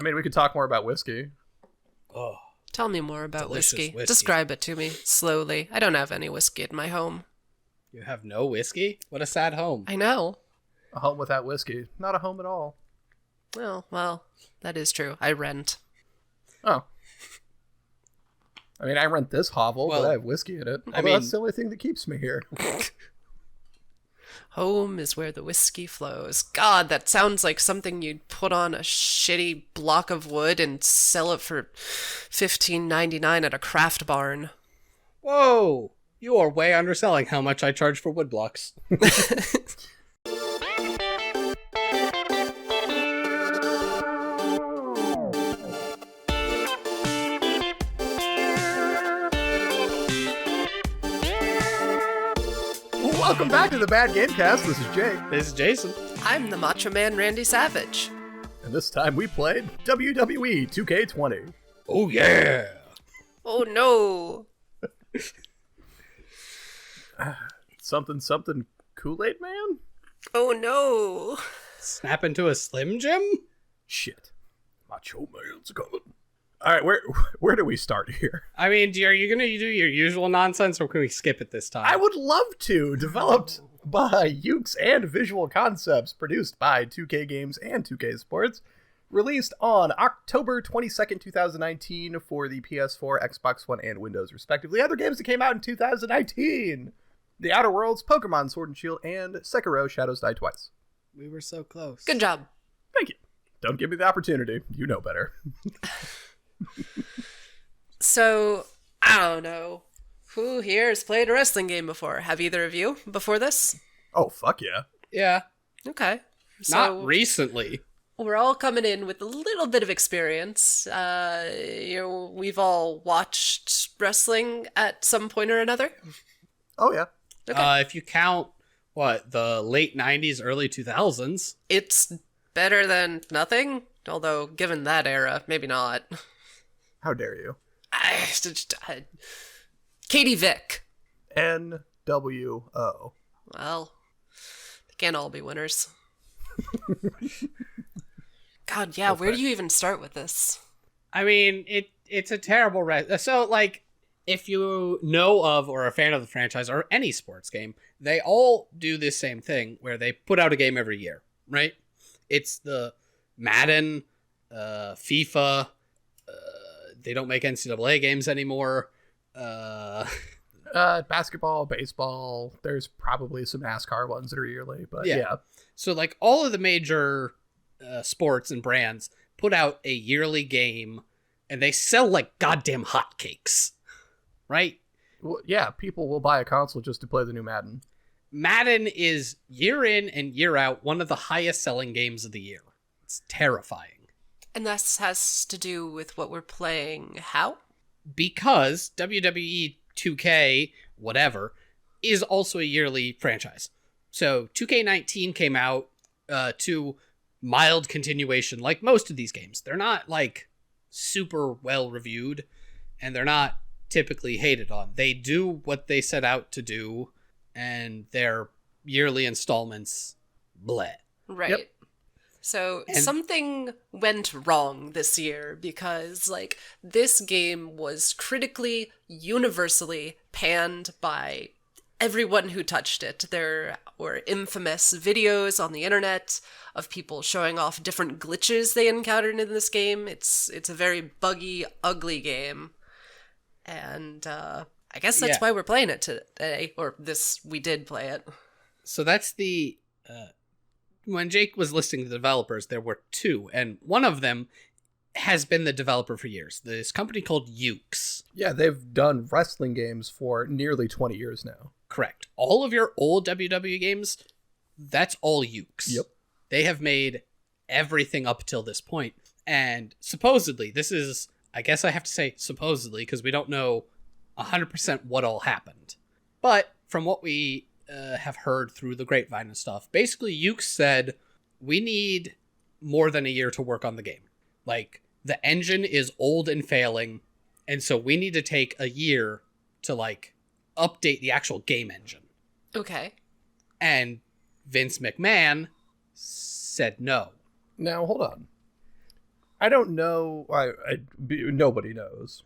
I mean, we could talk more about whiskey. Oh, Tell me more about delicious whiskey. Describe it to me slowly. I don't have any whiskey in my home. you have no whiskey? What a sad home. I know. A home without whiskey. Not a home at all. Well, that is true. I rent. Oh. I mean, I rent this hovel, but I have whiskey in it. Although that's the only thing that keeps me here. Home is where the whiskey flows. God, that sounds like something you'd put on a shitty block of wood and sell it for $15.99 at a craft barn. Whoa! You are way underselling how much I charge for wood blocks. Welcome back to the Bad Gamecast. This is Jake. This is Jason. I'm the Macho Man Randy Savage. And this time we played WWE 2K20. Oh, yeah! Oh no! Something Kool-Aid Man? Oh no! Snap into a Slim Jim? Shit. Macho Man's coming. Alright, where do we start here? I mean, are you going to do your usual nonsense, or can we skip it this time? I would love to. Developed by Ukes and Visual Concepts, produced by 2K Games and 2K Sports, released on October 22nd, 2019 for the PS4, Xbox One, and Windows, respectively. Other games that came out in 2019: The Outer Worlds, Pokemon Sword and Shield, and Sekiro Shadows Die Twice. We were so close. Good job. Thank you. Don't give me the opportunity. You know better. So, I don't know. Who here has played a wrestling game before? Have either of you before this? Oh, fuck yeah. Yeah. Okay. So Not recently. we're all coming in with a little bit of experience. We've all watched wrestling at some point or another. Oh, yeah. Okay. If you count, the late 90s, early 2000s. It's better than nothing, although given that era, maybe not. How dare you? Katie Vick. NWO. Well, they can't all be winners. God, yeah, where do you even start with this? I mean, it's a terrible... So, if you know of or are a fan of the franchise or any sports game, they all do this same thing where they put out a game every year, right? It's the Madden, FIFA... they don't make NCAA games anymore. Basketball, baseball. There's probably some NASCAR ones that are yearly, but yeah. So all of the major sports and brands put out a yearly game, and they sell like goddamn hotcakes, right? Well, yeah, people will buy a console just to play the new Madden. Madden is year in and year out one of the highest selling games of the year. It's terrifying. And this has to do with what we're playing. How? Because WWE 2K, whatever, is also a yearly franchise. So 2K19 came out to mild continuation, like most of these games. They're not super well reviewed, and they're not typically hated on. They do what they set out to do, and their yearly installments, bleh. Right. Yep. So something went wrong this year because, this game was critically, universally panned by everyone who touched it. There were infamous videos on the internet of people showing off different glitches they encountered in this game. It's a very buggy, ugly game. And I guess that's why we're playing it today. We did play it. So that's the... when Jake was listing the developers, there were two, and one of them has been the developer for years. This company called Ukes. Yeah, they've done wrestling games for nearly 20 years now. Correct. All of your old WWE games, that's all Ukes. Yep. They have made everything up till this point. And supposedly, this is, I guess I have to say supposedly, because we don't know 100% what all happened. But from what we have heard through the grapevine and stuff, basically Ukes said, we need more than a year to work on the game. The engine is old and failing, and so we need to take a year to update the actual game engine. Okay. And Vince McMahon said no. Now, hold on. I don't know. Nobody knows.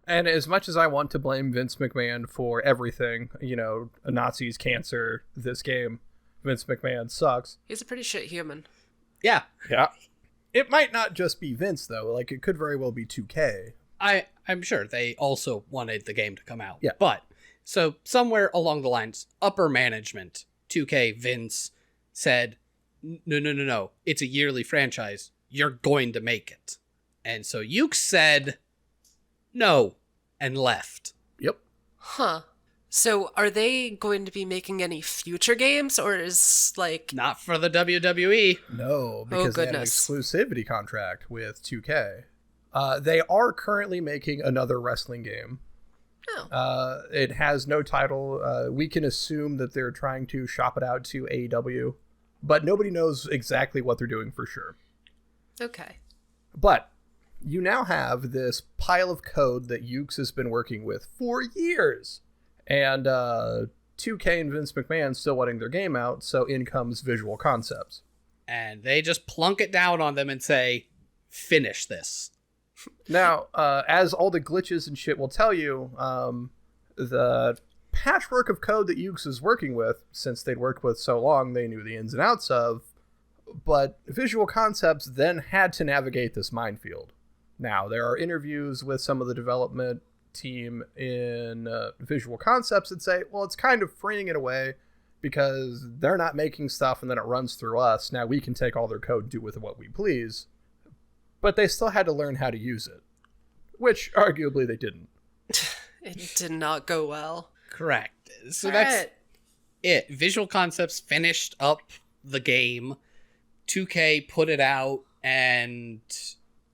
And as much as I want to blame Vince McMahon for everything, Nazis, cancer, this game, Vince McMahon sucks. He's a pretty shit human. Yeah. Yeah. It might not just be Vince, though. Like, it could very well be 2K. I'm sure they also wanted the game to come out. Yeah. But, so somewhere along the lines, upper management, 2K, Vince, said, no. It's a yearly franchise. You're going to make it. And so Yuke said no and left. Yep. Huh. So are they going to be making any future games, or is Not for the WWE. No, because they have an exclusivity contract with 2K. They are currently making another wrestling game. Oh. It has no title. We can assume that they're trying to shop it out to AEW, but nobody knows exactly what they're doing for sure. Okay. But you now have this pile of code that Yuke's has been working with for years. And 2K and Vince McMahon still wanting their game out, so in comes Visual Concepts. And they just plunk it down on them and say, finish this. Now, as all the glitches and shit will tell you, the patchwork of code that Yuke's is working with, since they'd worked with so long, they knew the ins and outs of, but Visual Concepts then had to navigate this minefield. Now, there are interviews with some of the development team in Visual Concepts that say, well, it's kind of freeing it away because they're not making stuff and then it runs through us. Now we can take all their code and do with it what we please. But they still had to learn how to use it, which arguably they didn't. It did not go well. Correct. So that's it. Visual Concepts finished up the game. 2K put it out, and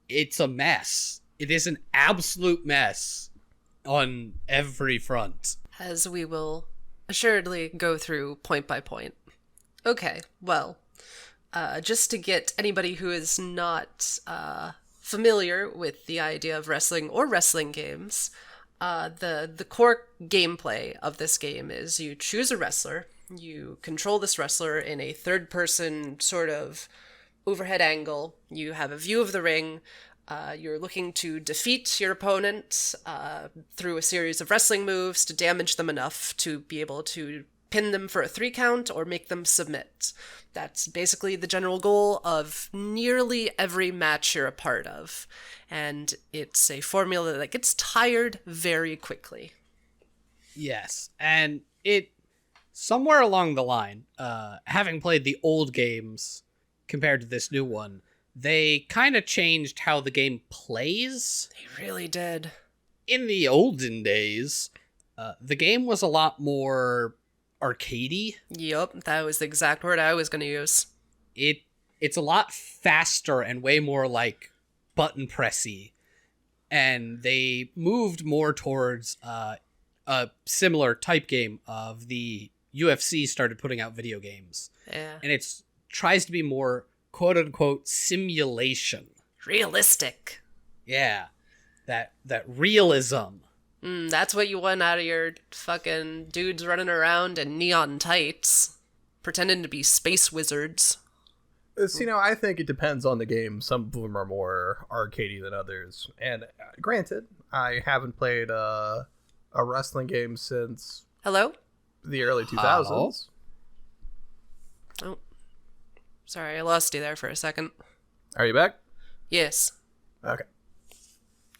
it's a mess. It is an absolute mess on every front. As we will assuredly go through point by point. Okay, well, just to get anybody who is not familiar with the idea of wrestling or wrestling games, the core gameplay of this game is you choose a wrestler, you control this wrestler in a third-person sort of overhead angle, you have a view of the ring, you're looking to defeat your opponent through a series of wrestling moves to damage them enough to be able to pin them for a 3 count or make them submit. That's basically the general goal of nearly every match you're a part of. And it's a formula that gets tired very quickly. Yes, and it, somewhere along the line, having played the old games compared to this new one, they kind of changed how the game plays. They really did. In the olden days, the game was a lot more arcadey. Yup, that was the exact word I was going to use. It's a lot faster and way more like button pressy, and they moved more towards a similar type game of the UFC started putting out video games. Yeah. And it's tries to be more quote unquote simulation. Realistic. Yeah. That realism. That's what you want out of your fucking dudes running around in neon tights, pretending to be space wizards. I think it depends on the game. Some of them are more arcadey than others. And granted, I haven't played a wrestling game since... Hello? The early 2000s. Hello? Oh. Sorry, I lost you there for a second. Are you back? Yes. Okay.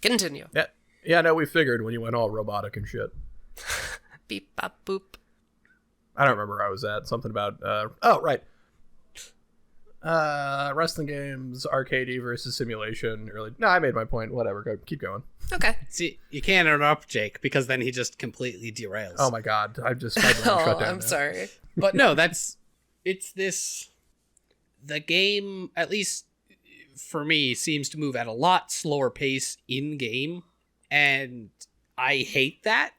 Continue. Yeah, no, we figured when you went all robotic and shit. Beep, bop, boop. I don't remember where I was at. Something about... oh, right. Wrestling games, arcadey versus simulation. No, I made my point. Whatever. Go, keep going. Okay. See, you can't interrupt Jake because then he just completely derails. Oh my god. I've just... my brain shut down I'm now. sorry. But no, it's this... The game, at least for me, seems to move at a lot slower pace in-game, and I hate that.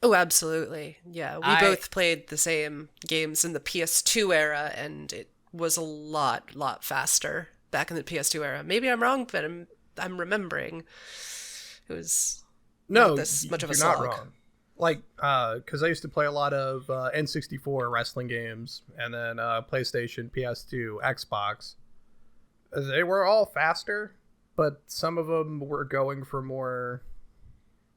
Oh, absolutely. Yeah, we both played the same games in the PS2 era, and it was a lot faster back in the PS2 era. Maybe I'm wrong, but I'm remembering it was not this much of a slog. Not wrong. Like, because I used to play a lot of N64 wrestling games, and then PlayStation, PS2, Xbox. They were all faster, but some of them were going for more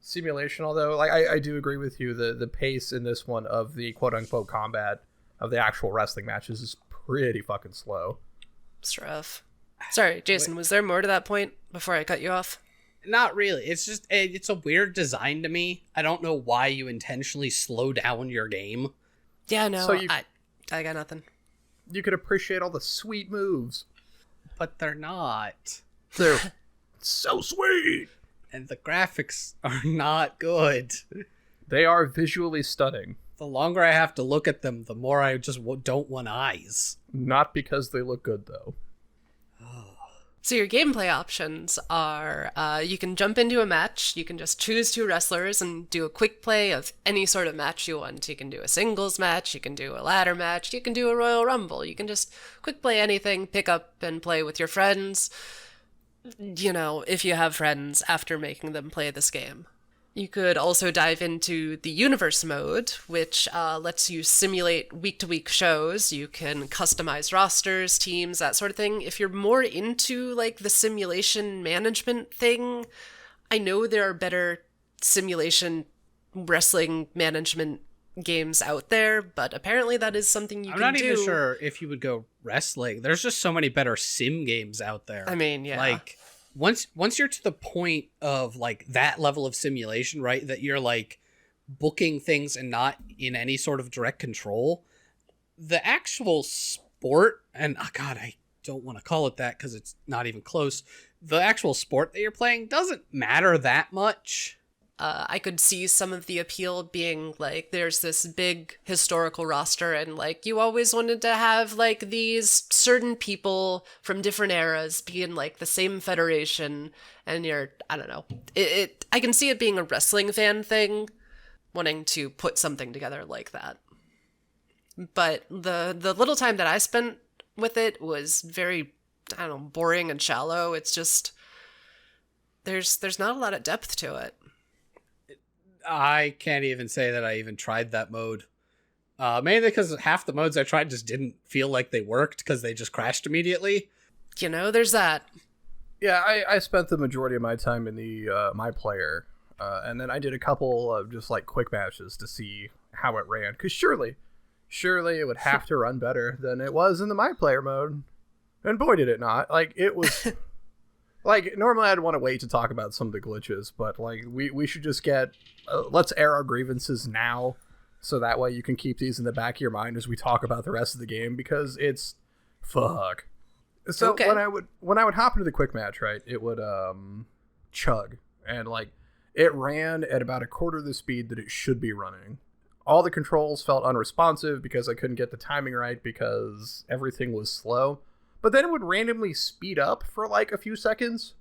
simulation, although like I do agree with you, the pace in this one of the quote-unquote combat of the actual wrestling matches is pretty fucking slow. It's rough. Sorry, Jason, was there more to that point before I cut you off? Not really. It's just, it's a weird design to me. I don't know why you intentionally slow down your game. Yeah, no, So I got nothing. You could appreciate all the sweet moves. But they're not. They're so sweet. And the graphics are not good. They are visually stunning. The longer I have to look at them, the more I just don't want eyes. Not because they look good, though. So your gameplay options are, you can jump into a match, you can just choose 2 wrestlers and do a quick play of any sort of match you want. You can do a singles match, you can do a ladder match, you can do a Royal Rumble, you can just quick play anything, pick up and play with your friends, you know, if you have friends after making them play this game. You could also dive into the universe mode, which lets you simulate week-to-week shows. You can customize rosters, teams, that sort of thing. If you're more into like the simulation management thing, I know there are better simulation wrestling management games out there, but apparently that is something you can do. I'm not even sure if you would go wrestling. There's just so many better sim games out there. I mean, yeah. Like, once you're to the point of like that level of simulation, right, that you're like booking things and not in any sort of direct control, the actual sport, and oh god, I don't want to call it that because it's not even close, the actual sport that you're playing doesn't matter that much. I could see some of the appeal being like, there's this big historical roster and like you always wanted to have like these certain people from different eras be in like the same federation, and you're, I don't know, I can see it being a wrestling fan thing, wanting to put something together like that. But the little time that I spent with it was very, I don't know, boring and shallow. It's just, there's not a lot of depth to it. I can't even say that I even tried that mode. Mainly because half the modes I tried just didn't feel like they worked because they just crashed immediately. You know, there's that. Yeah, I spent the majority of my time in the my player, and then I did a couple of just like quick matches to see how it ran. Because surely it would have to run better than it was in the my player mode. And boy, did it not. Like, it was... Like, normally I'd want to wait to talk about some of the glitches, but, like, we should just get... let's air our grievances now, so that way you can keep these in the back of your mind as we talk about the rest of the game, because it's... fuck. So, okay. when I would hop into the quick match, right, it would, chug. And, like, it ran at about a quarter of the speed that it should be running. All the controls felt unresponsive because I couldn't get the timing right because everything was slow. But then it would randomly speed up for like a few seconds,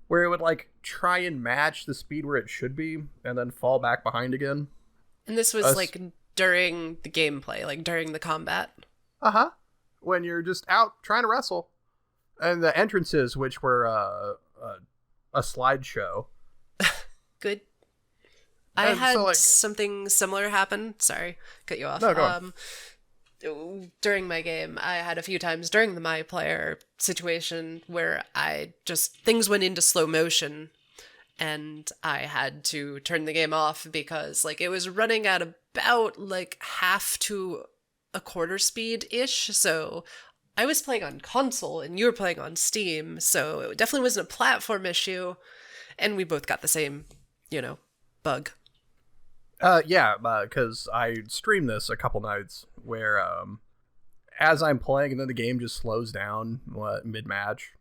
where it would like try and match the speed where it should be and then fall back behind again. And this was like during the gameplay, like during the combat. Uh-huh. When you're just out trying to wrestle. And the entrances, which were a slideshow. Good. I had something similar happen. Sorry, cut you off. No, go on. During my game, I had a few times during the my player situation where things went into slow motion and I had to turn the game off because like it was running at about like half to a quarter speed ish. So I was playing on console and you were playing on Steam, so it definitely wasn't a platform issue, and we both got the same, bug. Yeah, because I streamed this a couple nights where, as I'm playing and then the game just slows down mid-match,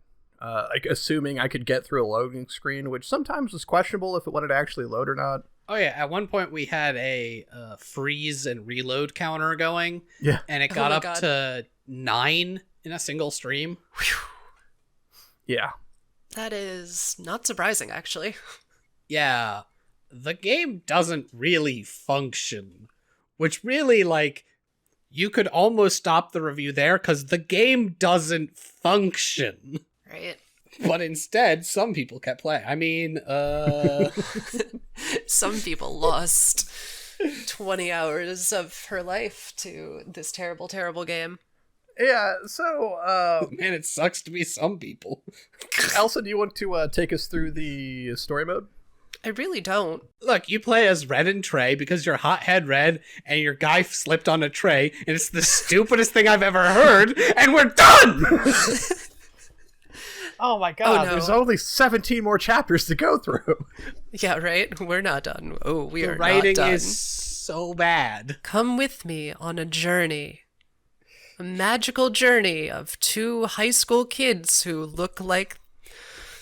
like assuming I could get through a loading screen, which sometimes was questionable if it wanted to actually load or not. Oh yeah, at one point we had a freeze and reload counter going, yeah, and it got up to 9 in a single stream. Whew. Yeah. That is not surprising, actually. Yeah. The game doesn't really function, which really, like, you could almost stop the review there because the game doesn't function. Right. But instead, some people kept playing. I mean, some people lost 20 hours of her life to this terrible, terrible game. Yeah, so, Man, it sucks to be some people. Elsa, do you want to take us through the story mode? I really don't. Look, you play as Red and Trey because you're hothead Red and your guy slipped on a tray, and it's the stupidest thing I've ever heard, and we're done! Oh my god, no. There's only 17 more chapters to go through. Yeah, right? We're not done. Oh, we are The writing not done. is so bad. Come with me on a journey. A magical journey of two high school kids who look like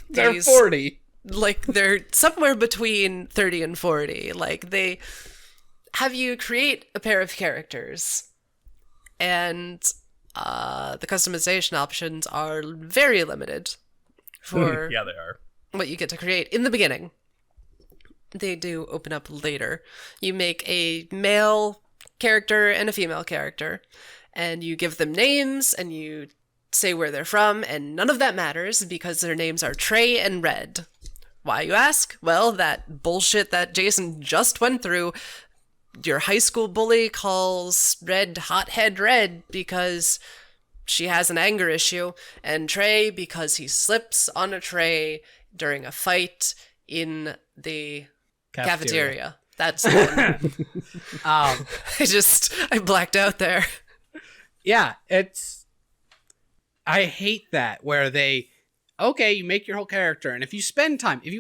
They're 40. Like they're somewhere between 30 and 40. Like they have you create a pair of characters, and the customization options are very limited for Yeah, they are. what you get to create in the beginning. They do open up later. You make a male character and a female character, and you give them names, and you say where they're from, and none of that matters because their names are Trey and Red. Why, you ask? Well, that bullshit that Jason just went through. Your high school bully calls Red Hothead Red because she has an anger issue, and Trey because he slips on a tray during a fight in the cafeteria. That's the one. I blacked out there. Yeah, I hate that where okay, you make your whole character, and if you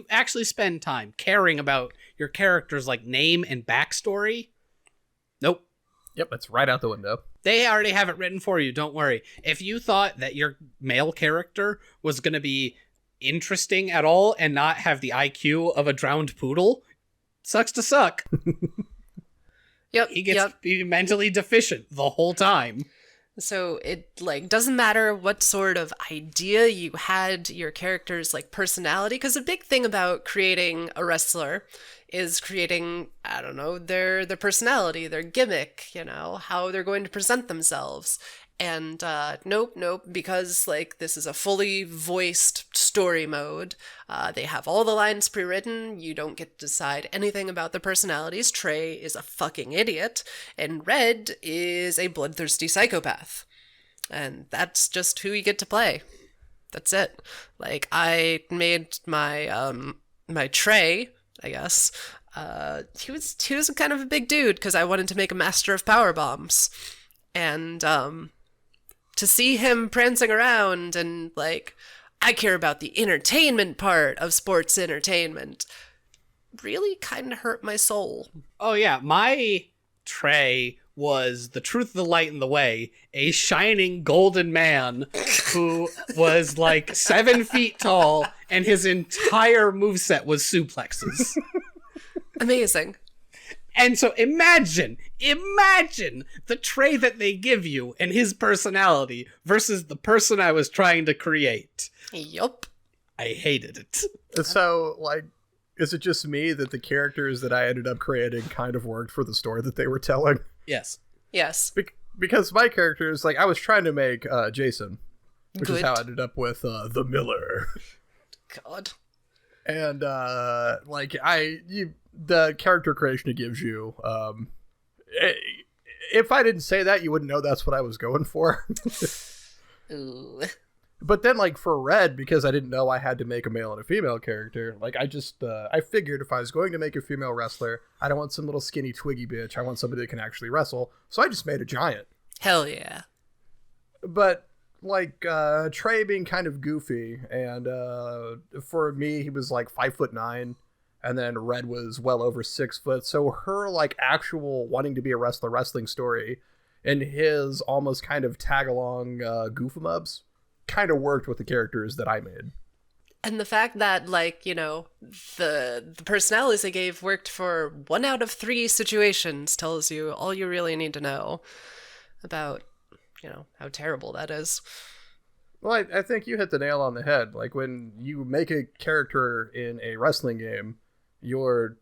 actually spend time caring about your character's like name and backstory, nope. Yep, that's right out the window. They already have it written for you, don't worry. If you thought that your male character was going to be interesting at all and not have the IQ of a drowned poodle, sucks to suck. Yep. He gets to be mentally deficient the whole time. So it doesn't matter what sort of idea you had your character's personality, because a big thing about creating a wrestler is creating, I don't know, their personality, their gimmick, how they're going to present themselves. And nope, because this is a fully voiced story mode. They have all the lines pre-written. You don't get to decide anything about the personalities. Trey is a fucking idiot, and Red is a bloodthirsty psychopath. And that's just who you get to play. That's it. I made my my Trey, I guess. He was kind of a big dude because I wanted to make a master of power bombs, and to see him prancing around and I care about the entertainment part of sports entertainment really kind of hurt my soul. Oh yeah, my Trey was the truth, the light, and the way, a shining golden man who was 7 feet tall, and his entire moveset was suplexes. Amazing. And so imagine the Trey that they give you and his personality versus the person I was trying to create. Yup. I hated it. So, is it just me that the characters that I ended up creating kind of worked for the story that they were telling? Yes. Yes. Because my characters, I was trying to make Jason, which Good. is how I ended up with the Miller. God. And, the character creation it gives you, if I didn't say that, you wouldn't know that's what I was going for. Ooh. But then, for Red, because I didn't know I had to make a male and a female character, I figured if I was going to make a female wrestler, I don't want some little skinny twiggy bitch. I want somebody that can actually wrestle. So I just made a giant. Hell yeah. But, Trey being kind of goofy, and for me, he was 5'9", and then Red was well over 6 foot. So her, actual wanting to be a wrestler wrestling story and his almost kind of tag-along goof-em-ups kind of worked with the characters that I made. And the fact that, the personalities they gave worked for 1 out of 3 situations tells you all you really need to know about, how terrible that is. Well, I think you hit the nail on the head. When you make a character in a wrestling game, you're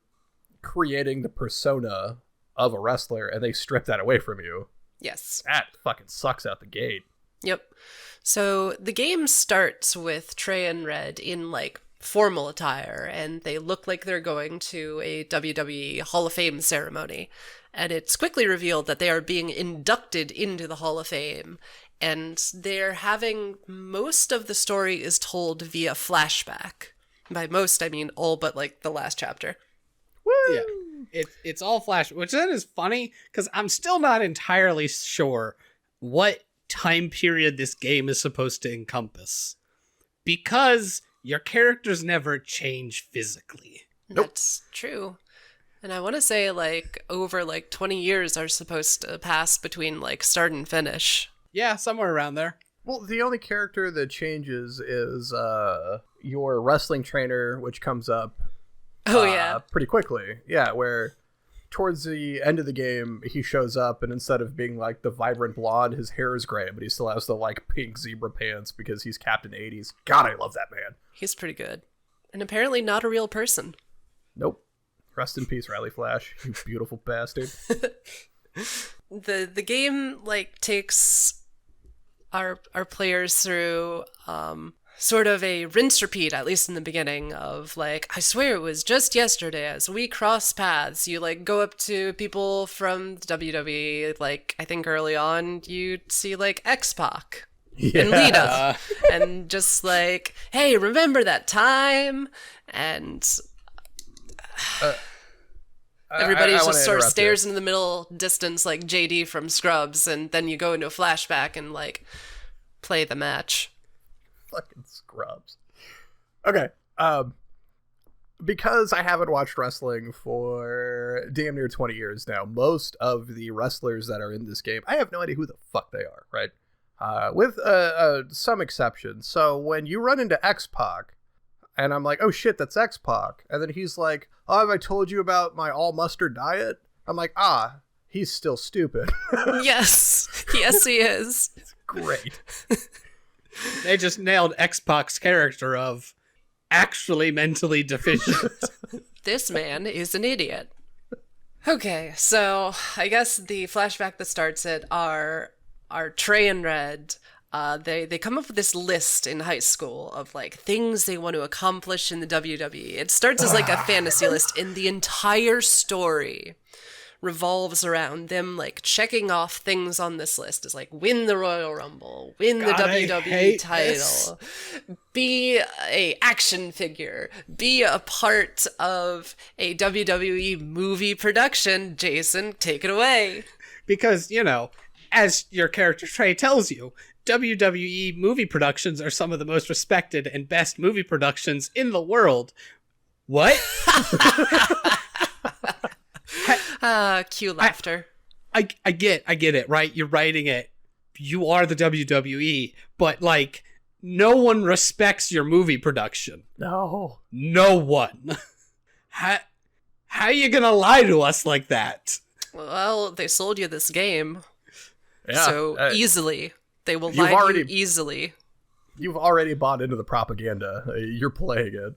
creating the persona of a wrestler, and they strip that away from you. Yes. That fucking sucks out the gate. Yep. So the game starts with Trey and Red in formal attire, and they look like they're going to a WWE Hall of Fame ceremony. And it's quickly revealed that they are being inducted into the Hall of Fame. and they're having most of the story is told via flashback. By most, I mean all but like the last chapter. Woo! Yeah, it's all flash, which then is funny because I'm still not entirely sure what time period this game is supposed to encompass, because your characters never change physically. That's true. And I want to say like over like 20 years are supposed to pass between like start and finish. Yeah, somewhere around there. Well, the only character that changes is your wrestling trainer, which comes up pretty quickly. Yeah, where towards the end of the game, he shows up, and instead of being like the vibrant blonde, his hair is gray, but he still has the like pink zebra pants because he's Captain 80s. God, I love that man. He's pretty good. And apparently not a real person. Nope. Rest in peace, Riley Flash, you beautiful bastard. The game like takes our players through sort of a rinse repeat, at least in the beginning, of like, I swear it was just yesterday as we cross paths. You like go up to people from WWE, like I think early on you see like X-Pac and Lita, and just like, hey, remember that time? And everybody just sort of stares into the middle distance like JD from Scrubs, and then you go into a flashback and like play the match. Fucking Scrubs. Okay. Because I haven't watched wrestling for damn near 20 years now, most of the wrestlers that are in this game, I have no idea who the fuck they are, right? With some exceptions. So when you run into X-Pac, and I'm like, oh shit, that's X-Pac. And then he's like, oh, have I told you about my all-mustard diet? I'm like, he's still stupid. Yes. Yes, he is. It's great. They just nailed X-Pac's character of actually mentally deficient. This man is an idiot. Okay, so I guess the flashback that starts it are Trey and Red. They come up with this list in high school of like things they want to accomplish in the WWE. It starts as like a fantasy list, and the entire story revolves around them like checking off things on this list. Is like win the Royal Rumble, win the WWE title, be a action figure, be a part of a WWE movie production. Jason, take it away. Because, you know, as your character Trey tells you, WWE movie productions are some of the most respected and best movie productions in the world. What? Cue laughter. I get it, right? You're writing it. You are the WWE, but like no one respects your movie production. No one. How are you gonna lie to us like that? Well, they sold you this game. Yeah, so easily. They will lie to you easily. You've already bought into the propaganda. You're playing it.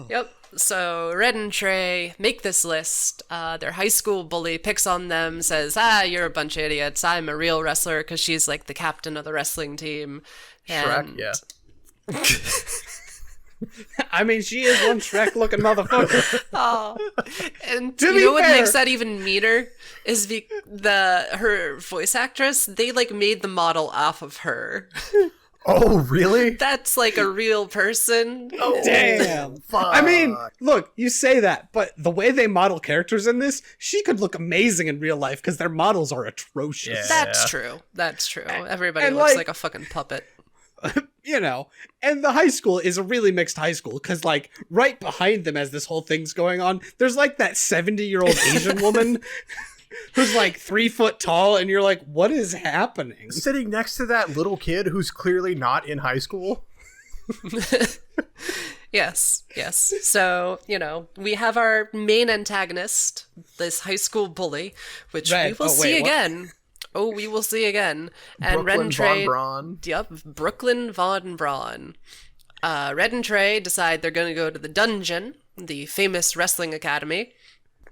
Yep. So Red and Trey make this list. Their high school bully picks on them, says, you're a bunch of idiots. I'm a real wrestler, because she's like the captain of the wrestling team. Shrek, yeah. I mean, she is one Shrek-looking motherfucker. Oh. And you know what makes that even meaner? Is her voice actress, they like made the model off of her. Oh, really? That's like a real person. Oh, damn. Fuck. I mean, look, you say that, but the way they model characters in this, she could look amazing in real life because their models are atrocious. Yeah. That's true. Everybody looks like a fucking puppet. You know, and the high school is a really mixed high school because, like, right behind them as this whole thing's going on, there's like that 70-year-old Asian woman who's like 3 foot tall, and you're like, what is happening? Sitting next to that little kid who's clearly not in high school. Yes. So, you know, we have our main antagonist, this high school bully, which we will see again. Oh, we will see again. And Red and Trey. Yep, Brooklyn Von Braun. Red and Trey decide they're going to go to the dungeon, the famous wrestling academy,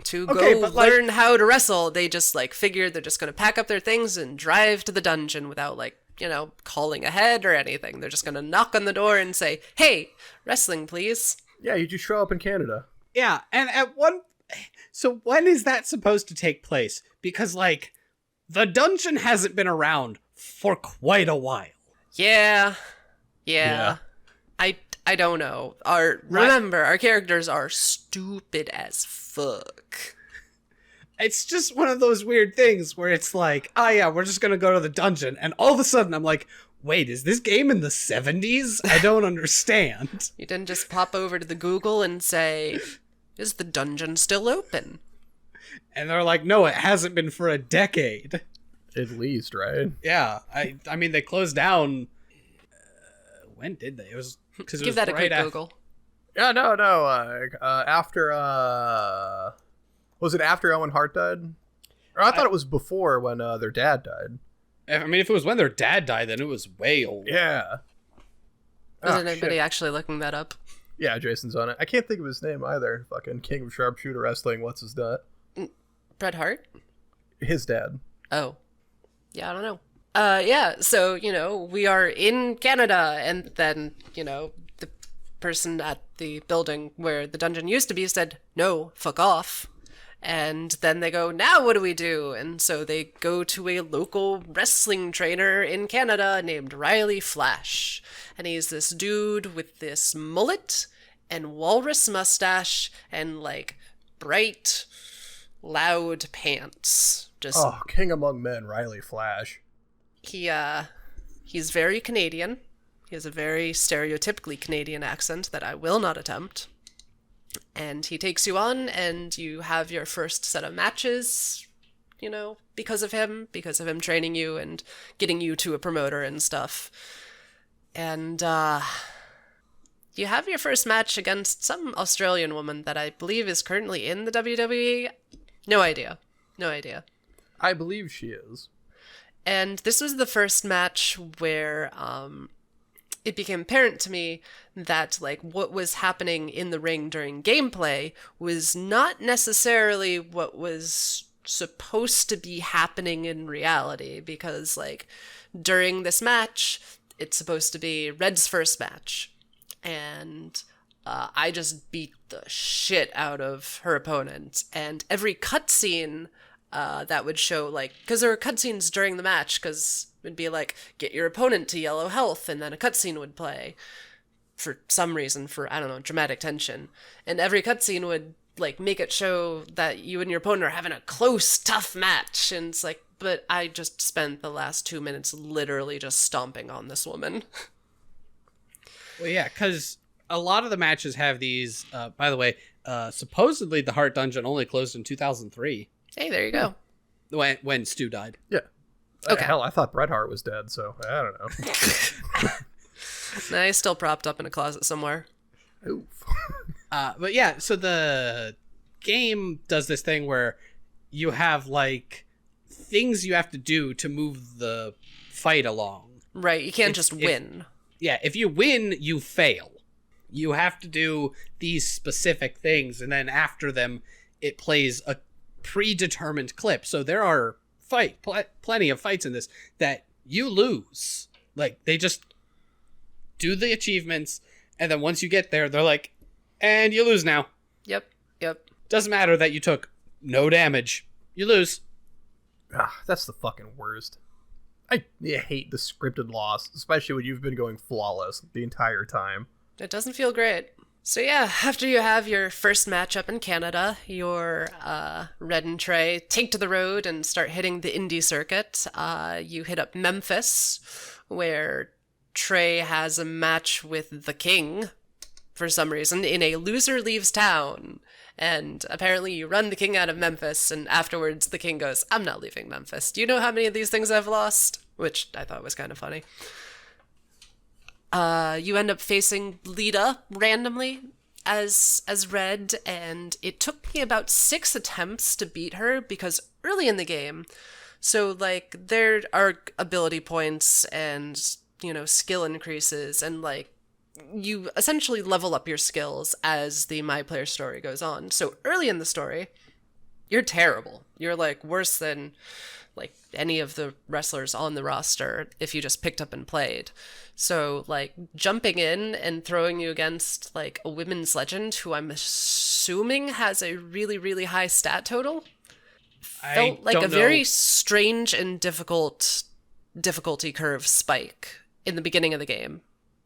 to go learn how to wrestle. They just like figure they're just going to pack up their things and drive to the dungeon without like, you know, calling ahead or anything. They're just going to knock on the door and say, hey, wrestling, please. Yeah, you just show up in Canada. Yeah, and so when is that supposed to take place? Because like, the dungeon hasn't been around for quite a while. Yeah. I don't know. Remember, our characters are stupid as fuck. It's just one of those weird things where it's like, oh yeah, we're just gonna go to the dungeon, and all of a sudden I'm like, wait, is this game in the 70s? I don't understand. You didn't just pop over to the Google and say, is the dungeon still open? And they're like, no, it hasn't been for a decade. At least, right? Yeah, I mean, they closed down. When did they? It was because Give that a quick Google. Yeah, no. After was it after Owen Hart died? Or I thought it was before when their dad died. I mean, if it was when their dad died, then it was way old. Yeah. Isn't anybody actually looking that up? Yeah, Jason's on it. I can't think of his name either. Fucking King of Sharpshooter Wrestling. What's his dad? Bret Hart? His dad. Oh. Yeah, I don't know. Yeah, so, we are in Canada, and then, the person at the building where the dungeon used to be said, no, fuck off. And then they go, now what do we do? And so they go to a local wrestling trainer in Canada named Riley Flash. And he's this dude with this mullet and walrus mustache and, bright, loud pants. Just King among men, Riley Flash. He's very Canadian. He has a very stereotypically Canadian accent that I will not attempt. And he takes you on, and you have your first set of matches, because of him training you and getting you to a promoter and stuff. And, you have your first match against some Australian woman that I believe is currently in the WWE. No idea. I believe she is. And this was the first match where, it became apparent to me that what was happening in the ring during gameplay was not necessarily what was supposed to be happening in reality, because during this match it's supposed to be Red's first match, and I just beat the shit out of her opponent, and every cutscene that would show, because there were cutscenes during the match, because it would be get your opponent to yellow health, and then a cutscene would play for some reason, for, I don't know, dramatic tension. And every cutscene would, make it show that you and your opponent are having a close, tough match. And it's but I just spent the last 2 minutes literally just stomping on this woman. Well, yeah, because a lot of the matches have these, by the way, supposedly the Heart Dungeon only closed in 2003. Hey, there you go. When Stu died. Yeah. Okay. Hell, I thought Bret Hart was dead, so I don't know. Nah, he's still propped up in a closet somewhere. Oof. But yeah, so the game does this thing where you have things you have to do to move the fight along. Right, you can't just win. Yeah, if you win, you fail. You have to do these specific things, and then after them, it plays a predetermined clip. So there are plenty of fights in this that you lose. They just do the achievements, and then once you get there, they're and you lose now. Yep. Doesn't matter that you took no damage. You lose. That's the fucking worst. I hate the scripted loss, especially when you've been going flawless the entire time. It doesn't feel great. So yeah, after you have your first match up in Canada, your Red and Trey take to the road and start hitting the indie circuit. You hit up Memphis, where Trey has a match with the King, for some reason, in a loser leaves town. And apparently you run the King out of Memphis, and afterwards the King goes, I'm not leaving Memphis. Do you know how many of these things I've lost? Which I thought was kind of funny. You end up facing Lita randomly as Red, and it took me about 6 attempts to beat her, because early in the game, so there are ability points and, skill increases, and you essentially level up your skills as the My Player story goes on. So early in the story, you're terrible. You're worse than any of the wrestlers on the roster if you just picked up and played. So jumping in and throwing you against a women's legend who I'm assuming has a really, really high stat total felt like a very strange and difficult difficulty curve spike in the beginning of the game.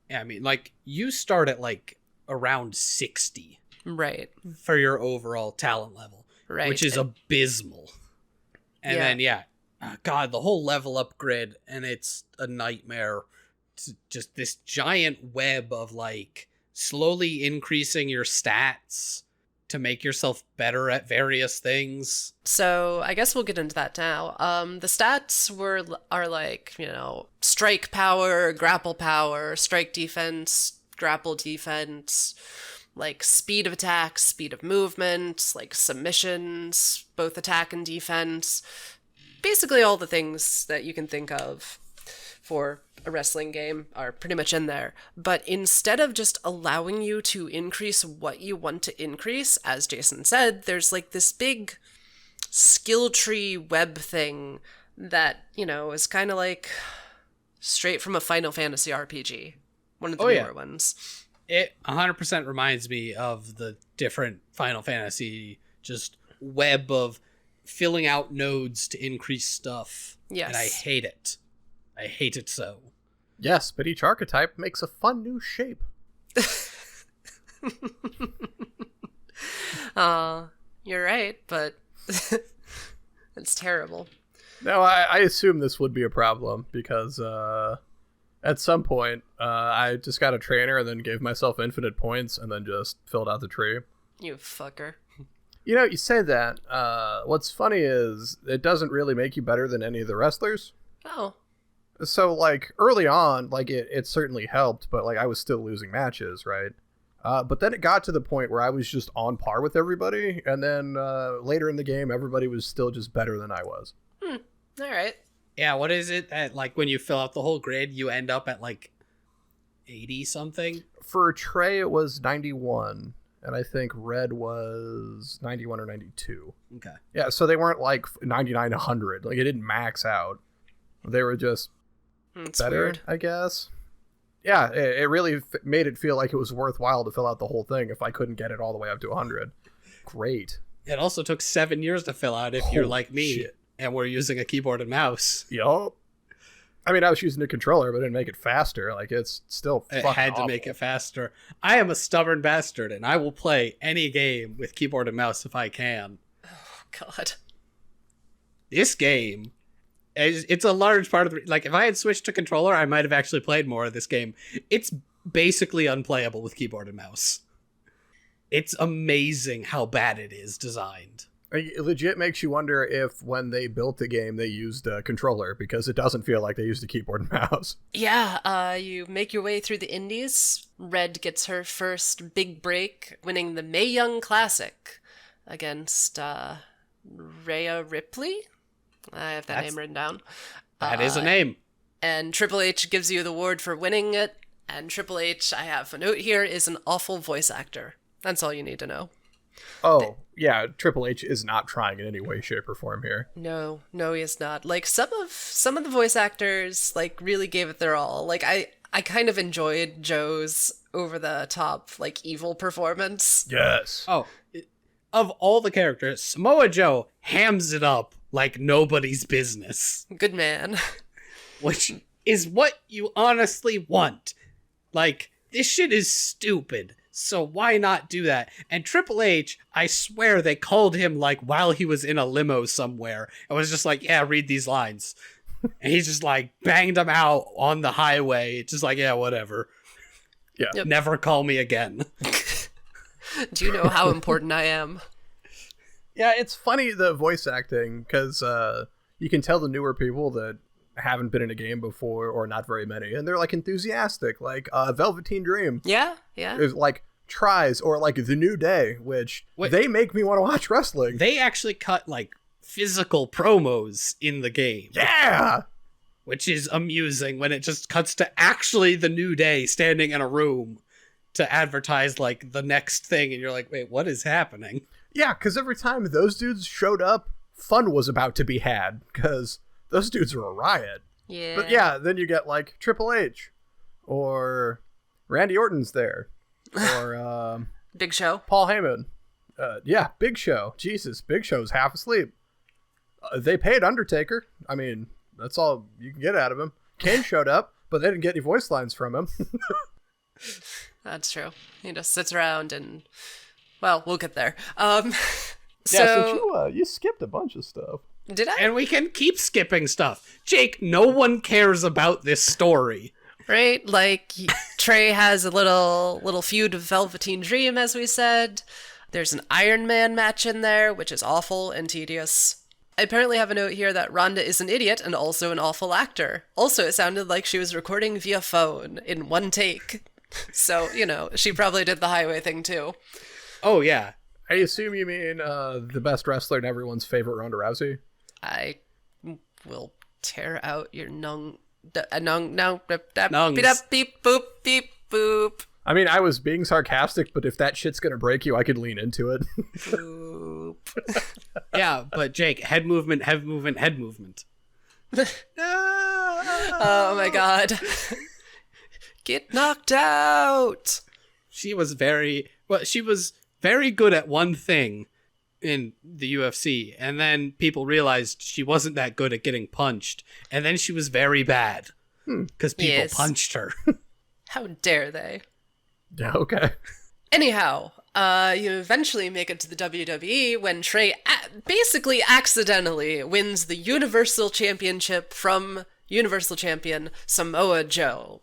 Yeah, I mean, like, you start at, like, around 60. Right. For your overall talent level. Right. Which is abysmal. And then, God, the whole level up grid, and it's a nightmare. It's just this giant web of, like, slowly increasing your stats to make yourself better at various things. So I guess we'll get into that now. The stats are like, strike power, grapple power, strike defense, grapple defense, like speed of attack, speed of movement, like submissions, both attack and defense. Basically all the things that you can think of for a wrestling game are pretty much in there. But instead of just allowing you to increase what you want to increase, as Jason said, there's like this big skill tree web thing that, is kind of like straight from a Final Fantasy RPG. One of the newer ones. It 100% reminds me of the different Final Fantasy just web of filling out nodes to increase stuff. Yes. And I hate it. I hate it so. Yes, but each archetype makes a fun new shape. You're right, but it's terrible. No, I assume this would be a problem because at some point I just got a trainer and then gave myself infinite points and then just filled out the tree. You fucker. You say that. What's funny is it doesn't really make you better than any of the wrestlers. Oh. So, like, early on, like, it certainly helped, but, like, I was still losing matches, right? But then it got to the point where I was just on par with everybody, and then later in the game, everybody was still just better than I was. All right. Yeah, what is it that, like, when you fill out the whole grid, you end up at, like, 80-something? For Trey, it was 91, and I think Red was 91 or 92. Okay. Yeah, so they weren't, like, 99 to 100. Like, it didn't max out. They were just... It's better, weird. I guess. Yeah, it really made it feel like it was worthwhile to fill out the whole thing if I couldn't get it all the way up to 100. Great. It also took 7 years to fill out if you're like me and we're using a keyboard and mouse. Yup. I mean, I was using a controller, but it didn't make it faster. Like, it's still fucking It had to awful. make it faster. I am a stubborn bastard, and I will play any game with keyboard and mouse if I can. Oh, God. This game... It's a large part of the... Like, if I had switched to controller, I might have actually played more of this game. It's basically unplayable with keyboard and mouse. It's amazing how bad it is designed. It legit makes you wonder if when they built the game, they used a controller, because it doesn't feel like they used a keyboard and mouse. Yeah, you make your way through the indies. Red gets her first big break, winning the Mae Young Classic against Rhea Ripley? I have that name written down. That is a name. And Triple H gives you the award for winning it. And Triple H, I have a note here, is an awful voice actor. That's all you need to know. Oh, yeah, Triple H is not trying in any way, shape, or form here. No, he is not. Like, some of the voice actors, like, really gave it their all. Like, I kind of enjoyed Joe's over-the-top, like, evil performance. Yes. Oh, of all the characters, Samoa Joe hams it up like nobody's business. Good man. Which is what you honestly want. Like, this shit is stupid, so why not do that? And Triple H, I swear they called him, like, while he was in a limo somewhere, and was just like, yeah, read these lines. And he's just, like, banged them out on the highway, just like, yeah, whatever. Yeah. Yep. Never call me again. Do you know how important I am? Yeah, it's funny, the voice acting, because you can tell the newer people that haven't been in a game before, or not very many, and they're, like, enthusiastic, like Velveteen Dream. Yeah. Is, like, tries, or, like, The New Day, which they make me want to watch wrestling. They actually cut, like, physical promos in the game. Yeah! Which is amusing when it just cuts to actually The New Day standing in a room to advertise, like, the next thing, and you're like, wait, what is happening? Yeah, because every time those dudes showed up, fun was about to be had, because those dudes are a riot. Yeah. But yeah, then you get, like, Triple H, or Randy Orton's there, or Big Show. Paul Heyman. Yeah, Big Show. Jesus, Big Show's half asleep. They paid Undertaker. I mean, That's all you can get out of him. Kane showed up, but they didn't get any voice lines from him. That's true. He just sits around and, well, we'll get there. So you skipped a bunch of stuff. Did I? And we can keep skipping stuff. Jake, no one cares about this story. Right? Like, Trey has a little feud with Velveteen Dream, as we said. There's an Iron Man match in there, which is awful and tedious. I apparently have a note here that Rhonda is an idiot and also an awful actor. Also, it sounded like she was recording via phone in one take. So, she probably did the highway thing too. Oh, yeah. I assume you mean the best wrestler and everyone's favorite, Ronda Rousey? I will tear out your nung. Nungs. Beep boop beep boop. I mean, I was being sarcastic, but if that shit's gonna break you, I could lean into it. Boop. Yeah, but Jake, head movement, head movement, head movement. Oh my god. Get knocked out. She was very good at one thing in the UFC, and then people realized she wasn't that good at getting punched, and then she was very bad because people punched her. How dare they? Yeah, okay. Anyhow, you eventually make it to the WWE when Trey basically accidentally wins the Universal Championship from Universal Champion Samoa Joe.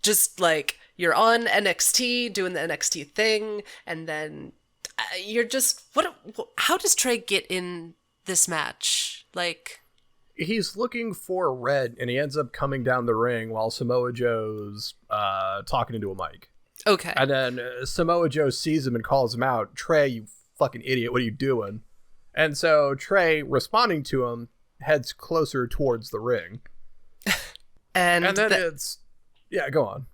Just like, you're on NXT doing the NXT thing, and then you're just, how does Trey get in this match? Like, he's looking for Red, and he ends up coming down the ring while Samoa Joe's talking into a mic. Okay. And then Samoa Joe sees him and calls him out, Trey, you fucking idiot, what are you doing? And so Trey, responding to him, heads closer towards the ring. and then yeah, go on.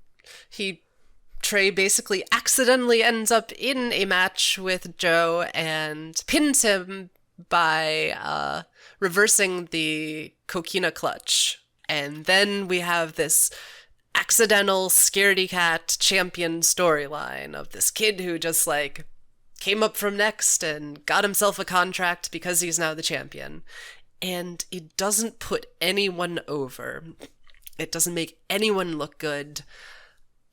Trey basically accidentally ends up in a match with Joe and pins him by reversing the coquina clutch. And then we have this accidental scaredy cat champion storyline of this kid who just like came up from next and got himself a contract because he's now the champion. And it doesn't put anyone over. It doesn't make anyone look good.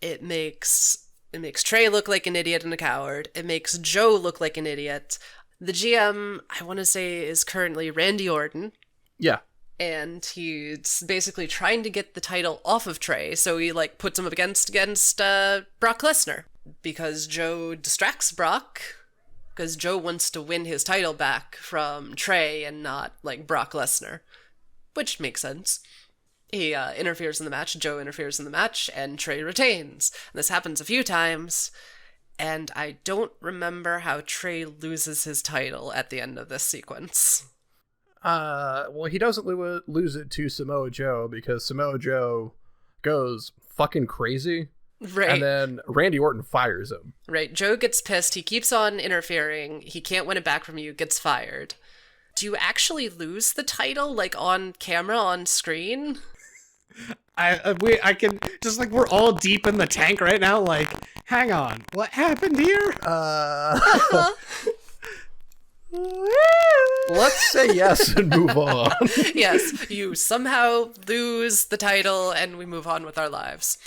It makes Trey look like an idiot and a coward. It makes Joe look like an idiot. The GM, I want to say, is currently Randy Orton. Yeah. And he's basically trying to get the title off of Trey, so he like puts him up against Brock Lesnar. Because Joe distracts Brock, because Joe wants to win his title back from Trey and not like Brock Lesnar. Which makes sense. He interferes in the match, Joe interferes in the match, and Trey retains. And this happens a few times, and I don't remember how Trey loses his title at the end of this sequence. Well, he doesn't lose it to Samoa Joe because Samoa Joe goes fucking crazy. Right. And then Randy Orton fires him. Right. Joe gets pissed. He keeps on interfering. He can't win it back from you, gets fired. Do you actually lose the title, like, on camera, on screen? I can just like, we're all deep in the tank right now. Like, hang on, what happened here? Let's say yes and move on. Yes, you somehow lose the title and we move on with our lives.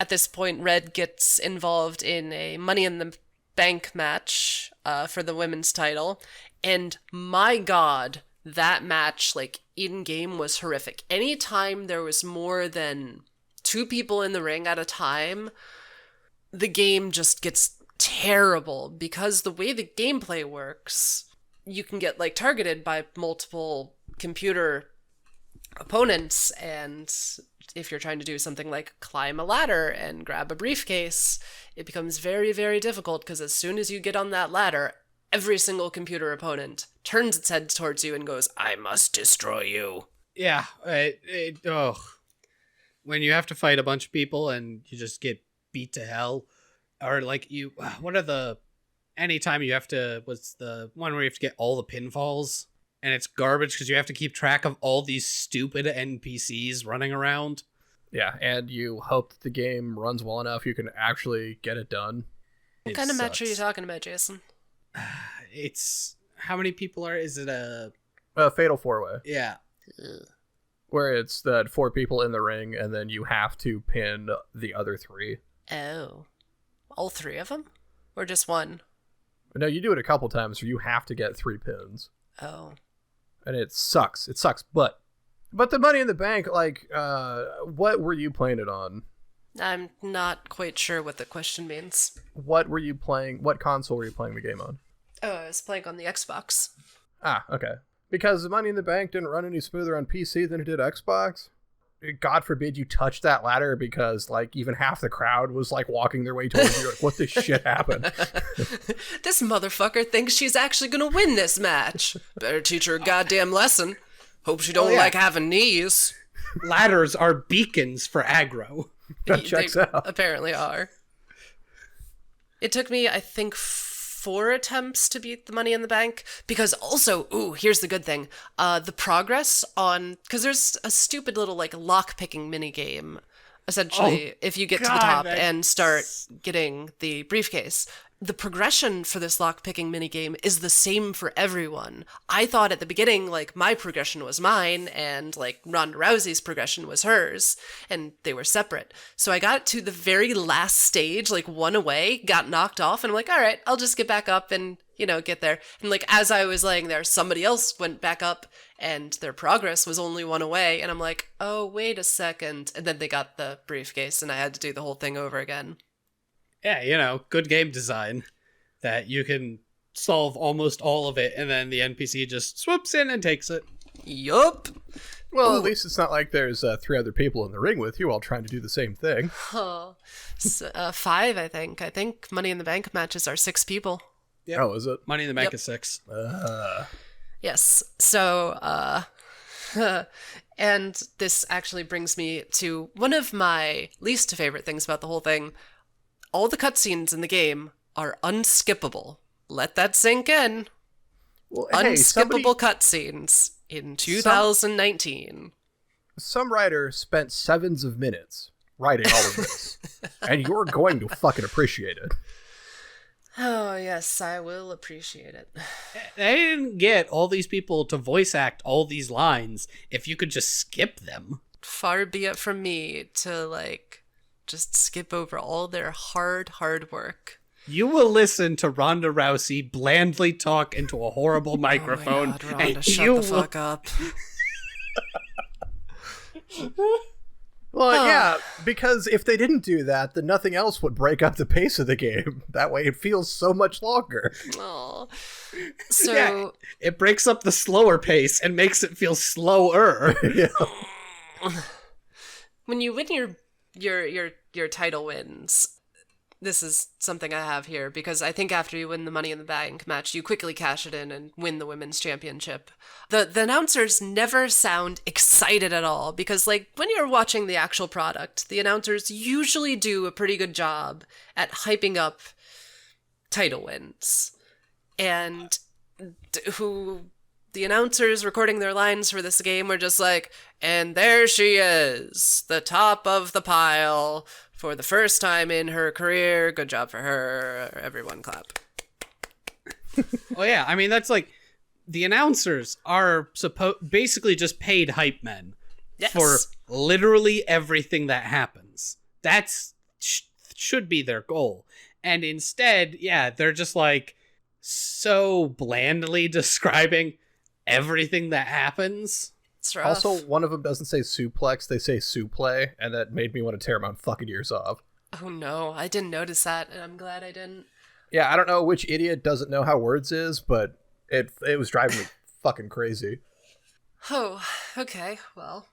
At this point, Red gets involved in a Money in the Bank match for the women's title. And my God, that match, like, in-game was horrific. Anytime there was more than 2 people in the ring at a time, the game just gets terrible because the way the gameplay works, you can get, like, targeted by multiple computer opponents, and if you're trying to do something like climb a ladder and grab a briefcase, it becomes very, very difficult because as soon as you get on that ladder, every single computer opponent turns its head towards you and goes, I must destroy you. Yeah. When you have to fight a bunch of people and you just get beat to hell, or like anytime you have to, what's the one where you have to get all the pinfalls and it's garbage because you have to keep track of all these stupid NPCs running around. Yeah, and you hope that the game runs well enough you can actually get it done. What kind of match are you talking about, Jason? It's, how many people is it a Fatal 4-way. Yeah. where it's the 4 people in the ring, and then you have to pin the other 3. Oh. All 3 of them? Or just one? No, you do it a couple times, so you have to get 3 pins. Oh. And it sucks. It sucks, but the Money in the Bank, like, what were you playing it on? I'm not quite sure what the question means. What were you playing? What console were you playing the game on? Oh, I was playing on the Xbox. Ah, okay. Because Money in the Bank didn't run any smoother on PC than it did Xbox. God forbid you touch that ladder because, like, even half the crowd was, like, walking their way towards you. Like, what the shit happened? This motherfucker thinks she's actually gonna win this match. Better teach her a goddamn lesson. Hope she don't like having knees. Ladders are beacons for aggro. That checks out. Apparently are. It took me, I think, 4 attempts to beat the Money in the Bank, because also, here's the good thing. The progress on, because there's a stupid little, like, lock-picking minigame, essentially, if you get to the top and start getting the briefcase. The progression for this lock-picking minigame is the same for everyone. I thought at the beginning, like, my progression was mine, and, like, Ronda Rousey's progression was hers, and they were separate. So I got to the very last stage, like, 1 away, got knocked off, and I'm like, all right, I'll just get back up and, get there. And, like, as I was laying there, somebody else went back up, and their progress was only 1 away, and I'm like, oh, wait a second. And then they got the briefcase, and I had to do the whole thing over again. Yeah, good game design that you can solve almost all of it, and then the NPC just swoops in and takes it. Yup. Well, at least it's not like there's 3 other people in the ring with you all trying to do the same thing. Oh, 5, I think. I think Money in the Bank matches are 6 people. Yep. Oh, is it? Money in the Bank is 6. Yes. So, and this actually brings me to one of my least favorite things about the whole thing. All the cutscenes in the game are unskippable. Let that sink in. Well, Unskippable cutscenes in 2019. Some writer spent 7s of minutes writing all of this, and you're going to fucking appreciate it. Oh, yes, I will appreciate it. They didn't get all these people to voice act all these lines if you could just skip them. Far be it from me to, like, just skip over all their hard work. You will listen to Ronda Rousey blandly talk into a horrible microphone. Oh my God, Ronda, shut the fuck up. Well, yeah, because if they didn't do that, then nothing else would break up the pace of the game. That way it feels so much longer. Oh. So yeah, it breaks up the slower pace and makes it feel slower. Yeah. When you win your title wins, this is something I have here, because I think after you win the Money in the Bank match, you quickly cash it in and win the women's championship. The announcers never sound excited at all, because, like, when you're watching the actual product, the announcers usually do a pretty good job at hyping up title wins. And the announcers recording their lines for this game were just like, and there she is, the top of the pile for the first time in her career. Good job for her. Everyone clap. Oh yeah, I mean, that's like, the announcers are basically just paid hype men. Yes. For literally everything that happens. That's should be their goal. And instead, yeah, they're just like so blandly describing everything that happens. It's rough. Also, one of them doesn't say suplex, they say suplay, and that made me want to tear my own fucking ears off. Oh no, I didn't notice that, and I'm glad I didn't. Yeah, I don't know which idiot doesn't know how words is, but it was driving me fucking crazy. Oh, okay, well.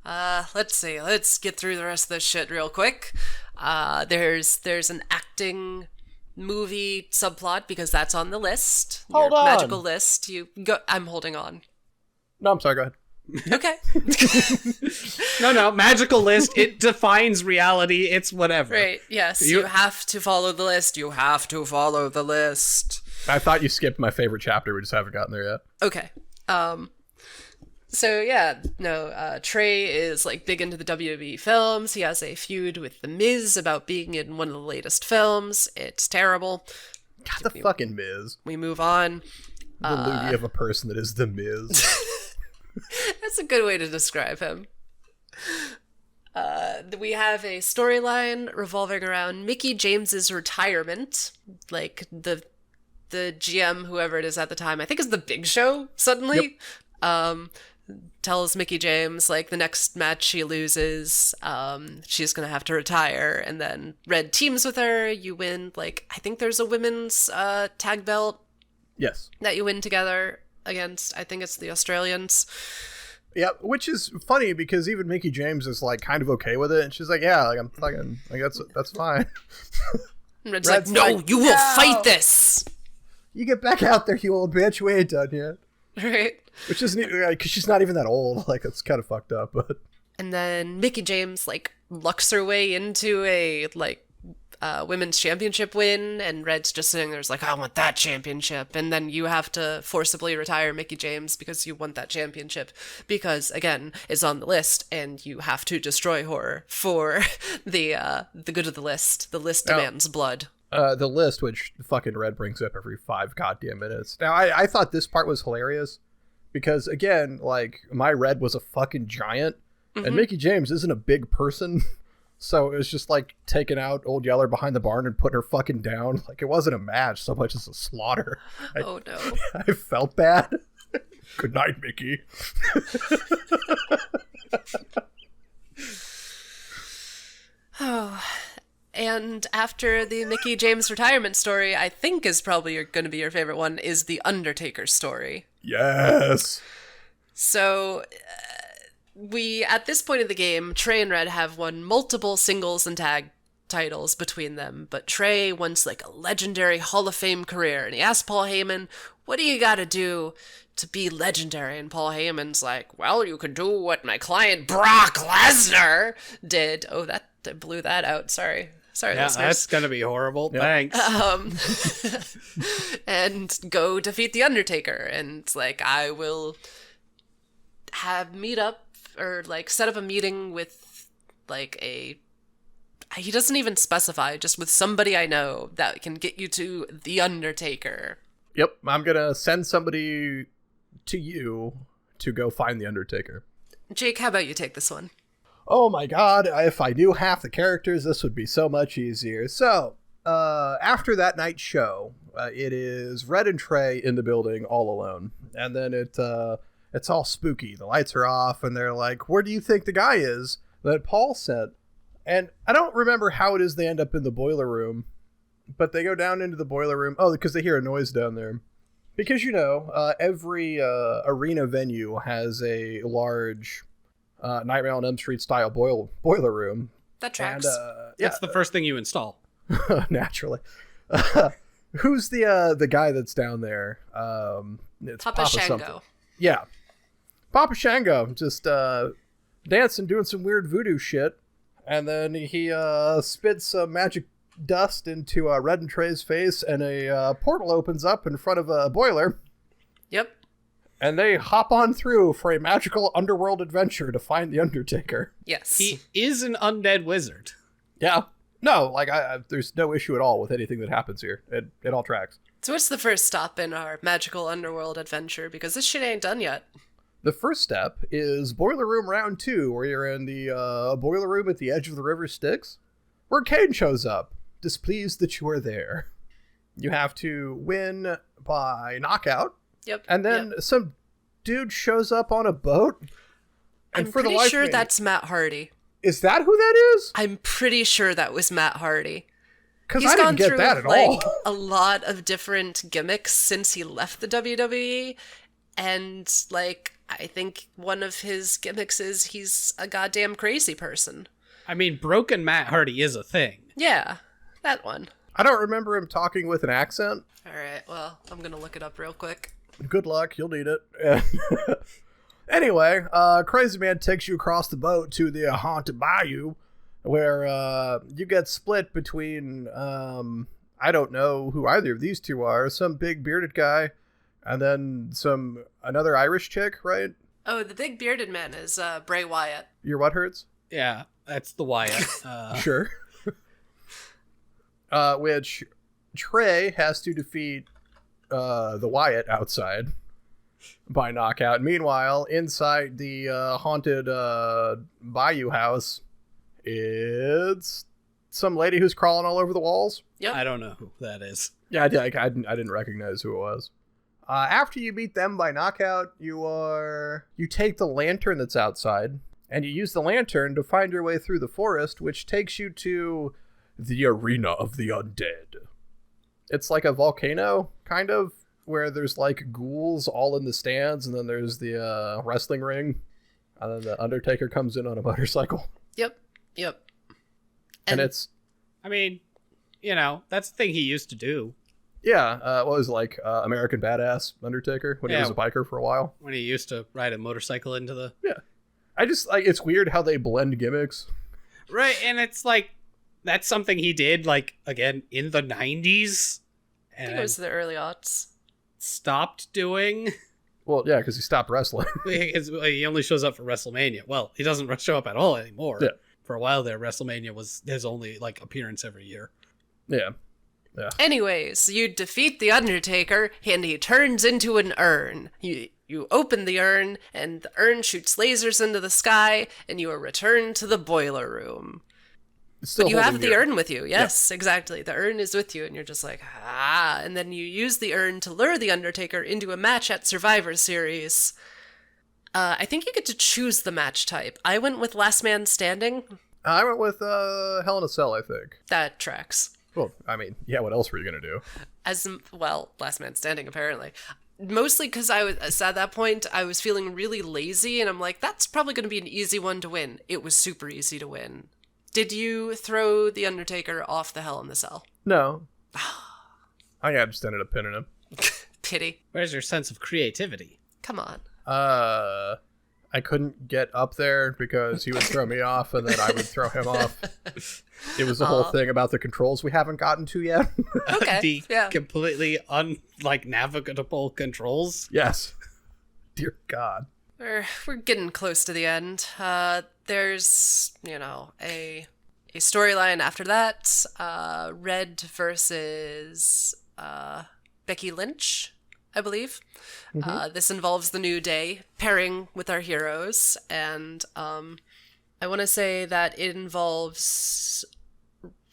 Let's see. Let's get through the rest of this shit real quick. There's an acting movie subplot, because that's on the list. Hold Your on. magical list. You go. I'm holding on. No, I'm sorry, go ahead. Okay. No, magical list. It defines reality. It's whatever. Right, yes. You have to follow the list. You have to follow the list. I thought you skipped my favorite chapter. We just haven't gotten there yet. Okay. So yeah, no, Trey is like big into the WWE films. He has a feud with The Miz about being in one of the latest films. It's terrible. God, the fucking Miz. We move on. The loogie of a person that is The Miz. That's a good way to describe him. We have a storyline revolving around Mickey James's retirement. Like, the GM, whoever it is at the time, I think is the Big Show, suddenly. Yep. Tells Mickey James, like, the next match she loses, she's gonna have to retire, and then Red teams with her, you win, like, I think there's a women's tag belt. Yes. That you win together against, I think it's the Australians. Yeah, which is funny because even Mickey James is, like, kind of okay with it, and she's like, yeah, like, I'm fucking, like, that's fine. Red's like, no, you will fight this! You get back out there, you old bitch, we ain't done yet. Right. Which isn't, because she's not even that old. Like, it's kind of fucked up, but. And then Mickey James, like, lucks her way into a, like, women's championship win, and Red's just sitting there, like, I want that championship. And then you have to forcibly retire Mickey James because you want that championship. Because, again, it's on the list, and you have to destroy her for the good of the list. The list demands blood. The list, which fucking Red brings up every 5 goddamn minutes. Now, I thought this part was hilarious because, again, like, my Red was a fucking giant, and Mickey James isn't a big person, so it was just like taking out Old Yeller behind the barn and putting her fucking down. Like, it wasn't a match so much as a slaughter. Oh, no. I felt bad. Good night, Mickey. Oh. And after the Mickey James retirement story, I think is probably going to be your favorite one, is the Undertaker story. Yes. So, we, at this point of the game, Trey and Red have won multiple singles and tag titles between them, but Trey wants, like, a legendary Hall of Fame career, and he asks Paul Heyman, what do you gotta do to be legendary? And Paul Heyman's like, well, you could do what my client Brock Lesnar did. Oh, that blew that out. Sorry, yeah, listeners. That's gonna be horrible. Yep. Thanks. And go defeat the Undertaker, and like, I will set up a meeting with like he doesn't even specify, just with somebody I know that can get you to the Undertaker. Yep, I'm gonna send somebody to you to go find the Undertaker. Jake, how about you take this one? Oh my god, if I knew half the characters, this would be so much easier. So, after that night's show, it is Red and Trey in the building all alone. And then it's all spooky. The lights are off, and they're like, where do you think the guy is that Paul sent? And I don't remember how it is they end up in the boiler room, but they go down into the boiler room. Oh, because they hear a noise down there. Because, every arena venue has a large... Nightmare on Elm Street style boiler room. That tracks. And, That's the first thing you install. Naturally. Who's the guy that's down there? It's Papa Shango. Yeah. Papa Shango just dancing, doing some weird voodoo shit. And then he spits some magic dust into Red and Trey's face, and a portal opens up in front of a boiler. Yep. And they hop on through for a magical underworld adventure to find the Undertaker. Yes. He is an undead wizard. Yeah. No, like, there's no issue at all with anything that happens here. It all tracks. So what's the first stop in our magical underworld adventure? Because this shit ain't done yet. The first step is Boiler Room Round 2, where you're in the boiler room at the edge of the river Styx, where Kane shows up, displeased that you are there. You have to win by knockout. Yep. And then some dude shows up on a boat. And I'm for pretty the life sure of me, that's Matt Hardy. Is that who that is? I'm pretty sure that was Matt Hardy. Because I didn't get that at all. A lot of different gimmicks since he left the WWE. And, like, I think one of his gimmicks is he's a goddamn crazy person. I mean, broken Matt Hardy is a thing. Yeah, that one. I don't remember him talking with an accent. All right, well, I'm going to look it up real quick. Good luck, you'll need it. Anyway, Crazy Man takes you across the boat to the haunted bayou, where you get split between, I don't know who either of these two are, some big bearded guy, and then another Irish chick, right? Oh, the big bearded man is Bray Wyatt. Your what hurts? Yeah, that's the Wyatt. Sure. Which Trey has to defeat the Wyatt outside. by knockout. Meanwhile, inside the haunted Bayou house, it's some lady who's crawling all over the walls. Yep. I don't know who that is. Yeah, I didn't recognize who it was. After you beat them by knockout, you take the lantern that's outside, and you use the lantern to find your way through the forest, which takes you to the Arena of the Undead. It's like a volcano, kind of, where there's like ghouls all in the stands, and then there's the wrestling ring, and then the Undertaker comes in on a motorcycle. Yep. And it's... I mean, you know, that's the thing he used to do. Yeah, what was it, like American Badass Undertaker when he was a biker for a while? When he used to ride a motorcycle into the... Yeah. I just, like, it's weird how they blend gimmicks. Right, and it's like, that's something he did, like, again, in the 90s. I think it was the early aughts. Stopped doing. Well, yeah, because he stopped wrestling. He only shows up for WrestleMania. Well, he doesn't show up at all anymore. Yeah. For a while there, WrestleMania was his only, like, appearance every year. Yeah. Anyways, you defeat the Undertaker, and he turns into an urn. You open the urn, and the urn shoots lasers into the sky, and you are returned to the boiler room. But you have the urn with you. Yes, exactly. The urn is with you, and you're just like, and then you use the urn to lure the Undertaker into a match at Survivor Series. I think you get to choose the match type. I went with Last Man Standing. I went with Hell in a Cell, I think. That tracks. Well, I mean, yeah, what else were you going to do? Last Man Standing, apparently. Mostly because at that point, I was feeling really lazy, and I'm like, that's probably going to be an easy one to win. It was super easy to win. Did you throw the Undertaker off the Hell in the Cell? No. I just ended up pinning him. Pity. Where's your sense of creativity? Come on. I couldn't get up there because he would throw me off, and then I would throw him off. It was the whole thing about the controls we haven't gotten to yet. Okay. Completely navigable controls. Yes. Dear God. We're getting close to the end. There's, a storyline after that. Red versus Becky Lynch, I believe. Mm-hmm. This involves the New Day pairing with our heroes, and I want to say that it involves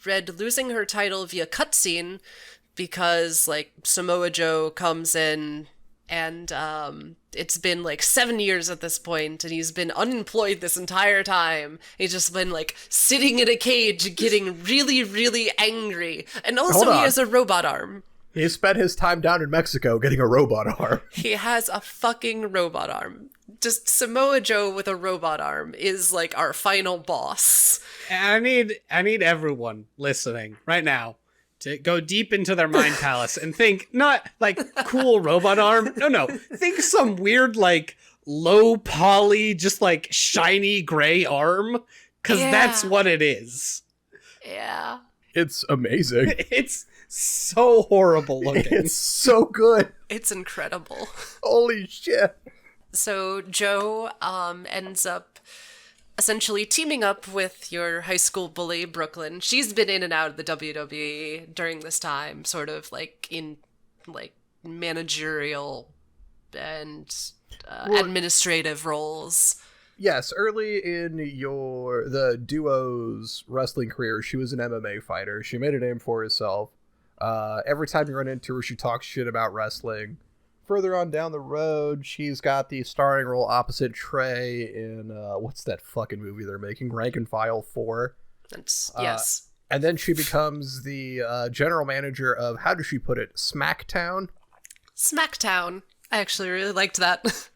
Red losing her title via cutscene because, Samoa Joe comes in, and it's been 7 years at this point, and he's been unemployed this entire time. He's just been sitting in a cage getting really, really angry, and also he has a robot arm. He spent his time down in Mexico getting a robot arm. He has a fucking robot arm. Just Samoa Joe with a robot arm is our final boss. And I need everyone listening right now to go deep into their mind palace and think not cool robot arm. No. Think some weird low poly, just shiny gray arm. Cause that's what it is. Yeah. It's amazing. It's so horrible looking. It's so good. It's incredible. Holy shit. So Joe ends up essentially teaming up with your high school bully, Brooklyn. She's been in and out of the WWE during this time, sort of in managerial and administrative roles. Yes, early in the duo's wrestling career, she was an MMA fighter. She made a name for herself. Every time you run into her, she talks shit about wrestling. Further on down the road, she's got the starring role opposite Trey in, what's that fucking movie they're making? Rank and File 4. Yes. And then she becomes the general manager of, how does she put it, Smacktown? Smacktown. I actually really liked that.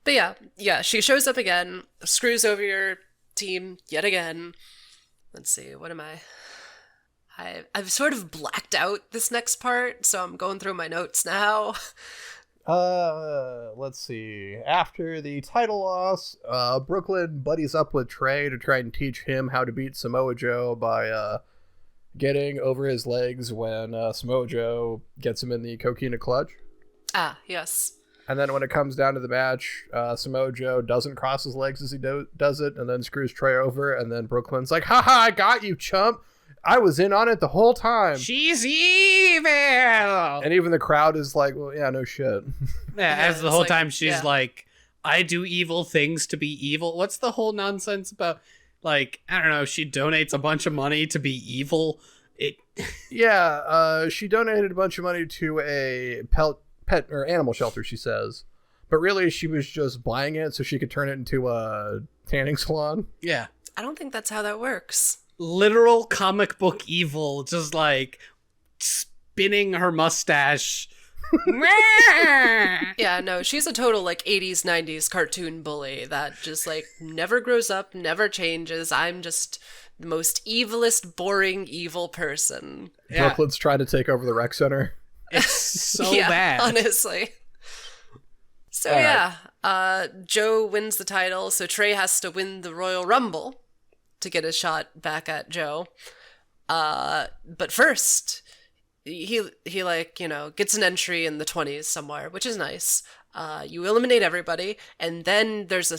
But yeah, she shows up again, screws over your team yet again. Let's see, what am I? I've sort of blacked out this next part, so I'm going through my notes now. Let's see. After the title loss, Brooklyn buddies up with Trey to try and teach him how to beat Samoa Joe by getting over his legs when Samoa Joe gets him in the Coquina Clutch. Ah, yes. And then when it comes down to the match, Samoa Joe doesn't cross his legs as he does it, and then screws Trey over, and then Brooklyn's like, haha, I got you, chump! I was in on it the whole time. She's evil. And even the crowd is like, well, yeah, no shit. Yeah, as the whole time she's like, I do evil things to be evil. What's the whole nonsense about? Like, I don't know, she donates a bunch of money to be evil. Yeah, she donated a bunch of money to a pet or animal shelter, she says. But really, she was just buying it so she could turn it into a tanning salon. Yeah. I don't think that's how that works. Literal comic book evil, just like spinning her mustache. Yeah, no, she's a total like 80s, 90s cartoon bully that just like never grows up, never changes. I'm just the most evilest, boring, evil person. Yeah. Brooklyn's trying to take over the rec center. It's so Yeah, bad. honestly. So All yeah, Joe wins the title, so Trey has to win the Royal Rumble to get a shot back at Joe. But first, he like, you know, gets an entry in the 20s somewhere, which is nice. You eliminate everybody, and then there's a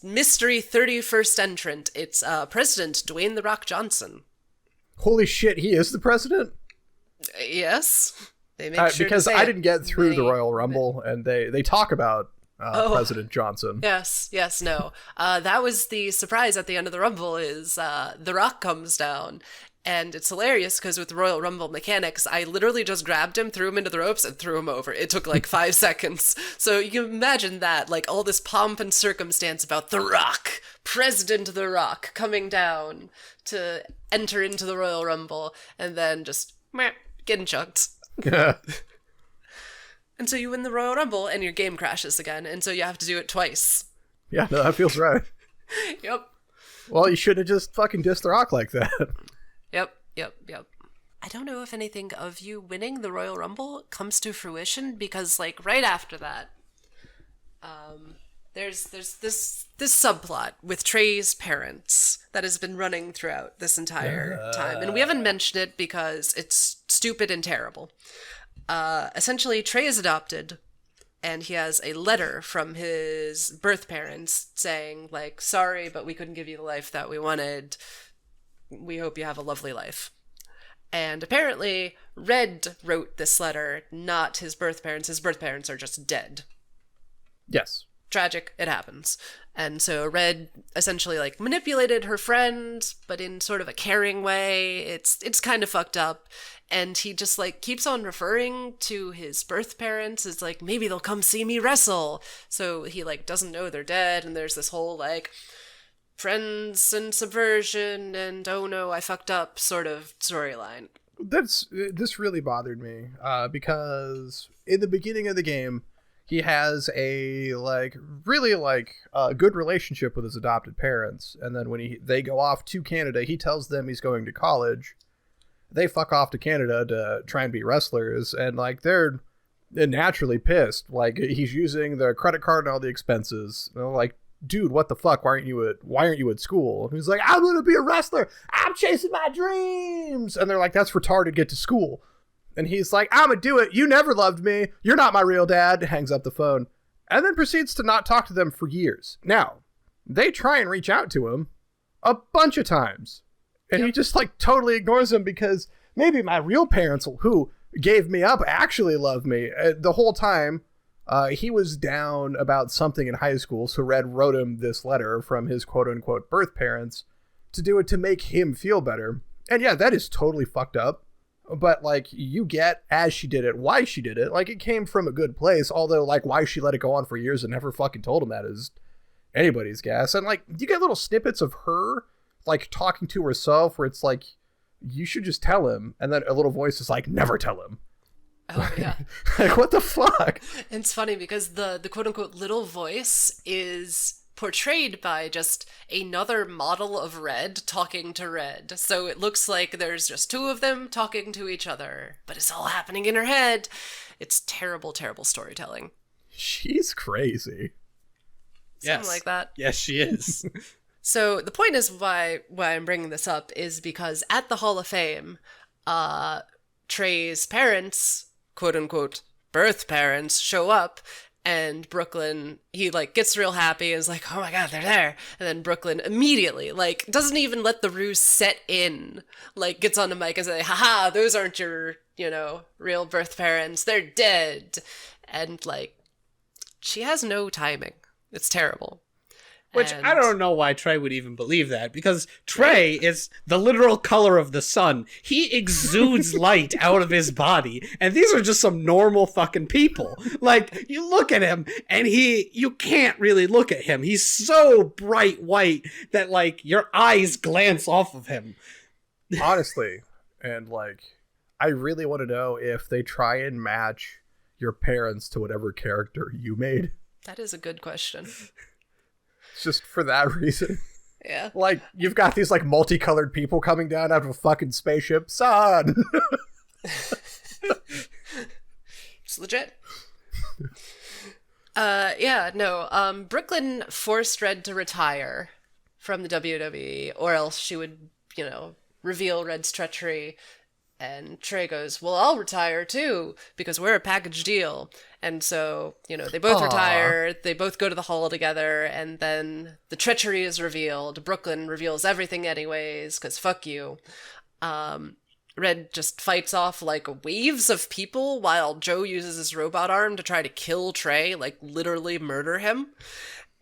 mystery 31st entrant. It's President Dwayne "The Rock" Johnson. Holy shit, he is the president? Yes. They make sure because to say I it. didn't get through the Royal Rumble, and they talk about President Johnson. Yes, no. That was the surprise at the end of the Rumble is The Rock comes down. And it's hilarious because with Royal Rumble mechanics, I literally just grabbed him, threw him into the ropes, and threw him over. It took like 5 seconds. So you can imagine that, like all this pomp and circumstance about The Rock, President The Rock, coming down to enter into the Royal Rumble, and then just getting chucked. And so you win the Royal Rumble, and your game crashes again, and so you have to do it twice. Yeah, no, that feels right. Yep. Well, you should have just fucking dissed The Rock like that. Yep. I don't know if anything of you winning the Royal Rumble comes to fruition because, like, right after that, there's this subplot with Trey's parents that has been running throughout this entire time, and we haven't mentioned it because it's stupid and terrible. Essentially, Trey is adopted, and he has a letter from his birth parents saying, like, sorry, but we couldn't give you the life that we wanted. We hope you have a lovely life. And apparently, Red wrote this letter, not his birth parents. His birth parents are just dead. Yes. Tragic, it happens. And so Red essentially like manipulated her friend, but in sort of a caring way. It's kind of fucked up. And he just like keeps on referring to his birth parents as like, maybe they'll come see me wrestle. So he like doesn't know they're dead. And there's this whole like friends and subversion and oh no, I fucked up sort of storyline. This really bothered me because in the beginning of the game, he has a really good relationship with his adopted parents, and then when they go off to Canada, he tells them he's going to college. They fuck off to Canada to try and be wrestlers, and like they're naturally pissed. Like he's using the credit card and all the expenses. And they're like, dude, what the fuck? Why aren't you at school? And he's like, I'm gonna be a wrestler. I'm chasing my dreams. And they're like, that's retarded. Get to school. And he's like, I'm gonna do it. You never loved me. You're not my real dad. Hangs up the phone. And then proceeds to not talk to them for years. Now, they try and reach out to him a bunch of times. And he just like totally ignores them because maybe my real parents who gave me up actually love me. The whole time, he was down about something in high school. So Red wrote him this letter from his quote unquote birth parents to do it to make him feel better. And yeah, that is totally fucked up. But like you get as she did it, why she did it. Like it came from a good place. Although like why she let it go on for years and never fucking told him that is anybody's guess. And like you get little snippets of her like talking to herself where it's like, you should just tell him. And then a little voice is like, never tell him. Oh, yeah. Like, what the fuck? It's funny because the quote-unquote little voice is portrayed by just another model of Red talking to Red. So it looks like there's just two of them talking to each other, but it's all happening in her head. It's terrible, terrible storytelling. She's crazy. Something like that. Yes, she is. So the point is why I'm bringing this up is because at the Hall of Fame, Trey's parents, quote unquote, birth parents, show up And Brooklyn, he like gets real happy and is like, oh my god, they're there. And then Brooklyn immediately, like, doesn't even let the ruse set in, like, gets on the mic and says, haha, those aren't your, real birth parents. They're dead. And like, she has no timing. It's terrible. Which I don't know why Trey would even believe that, because Trey is the literal color of the sun. He exudes light out of his body, and these are just some normal fucking people. Like, you look at him, and you can't really look at him. He's so bright white that, like, your eyes glance off of him. Honestly, and, like, I really want to know if they try and match your parents to whatever character you made. That is a good question. Just for that reason. Yeah. Like, you've got these, like, multicolored people coming down out of a fucking spaceship. Son! It's legit. Brooklyn forced Red to retire from the WWE, or else she would, reveal Red's treachery. And Trey goes, well, I'll retire too, because we're a package deal. And so, they both retire, they both go to the hall together, and then the treachery is revealed. Brooklyn reveals everything anyways, because fuck you. Red just fights off, like, waves of people while Joe uses his robot arm to try to kill Trey, like, literally murder him.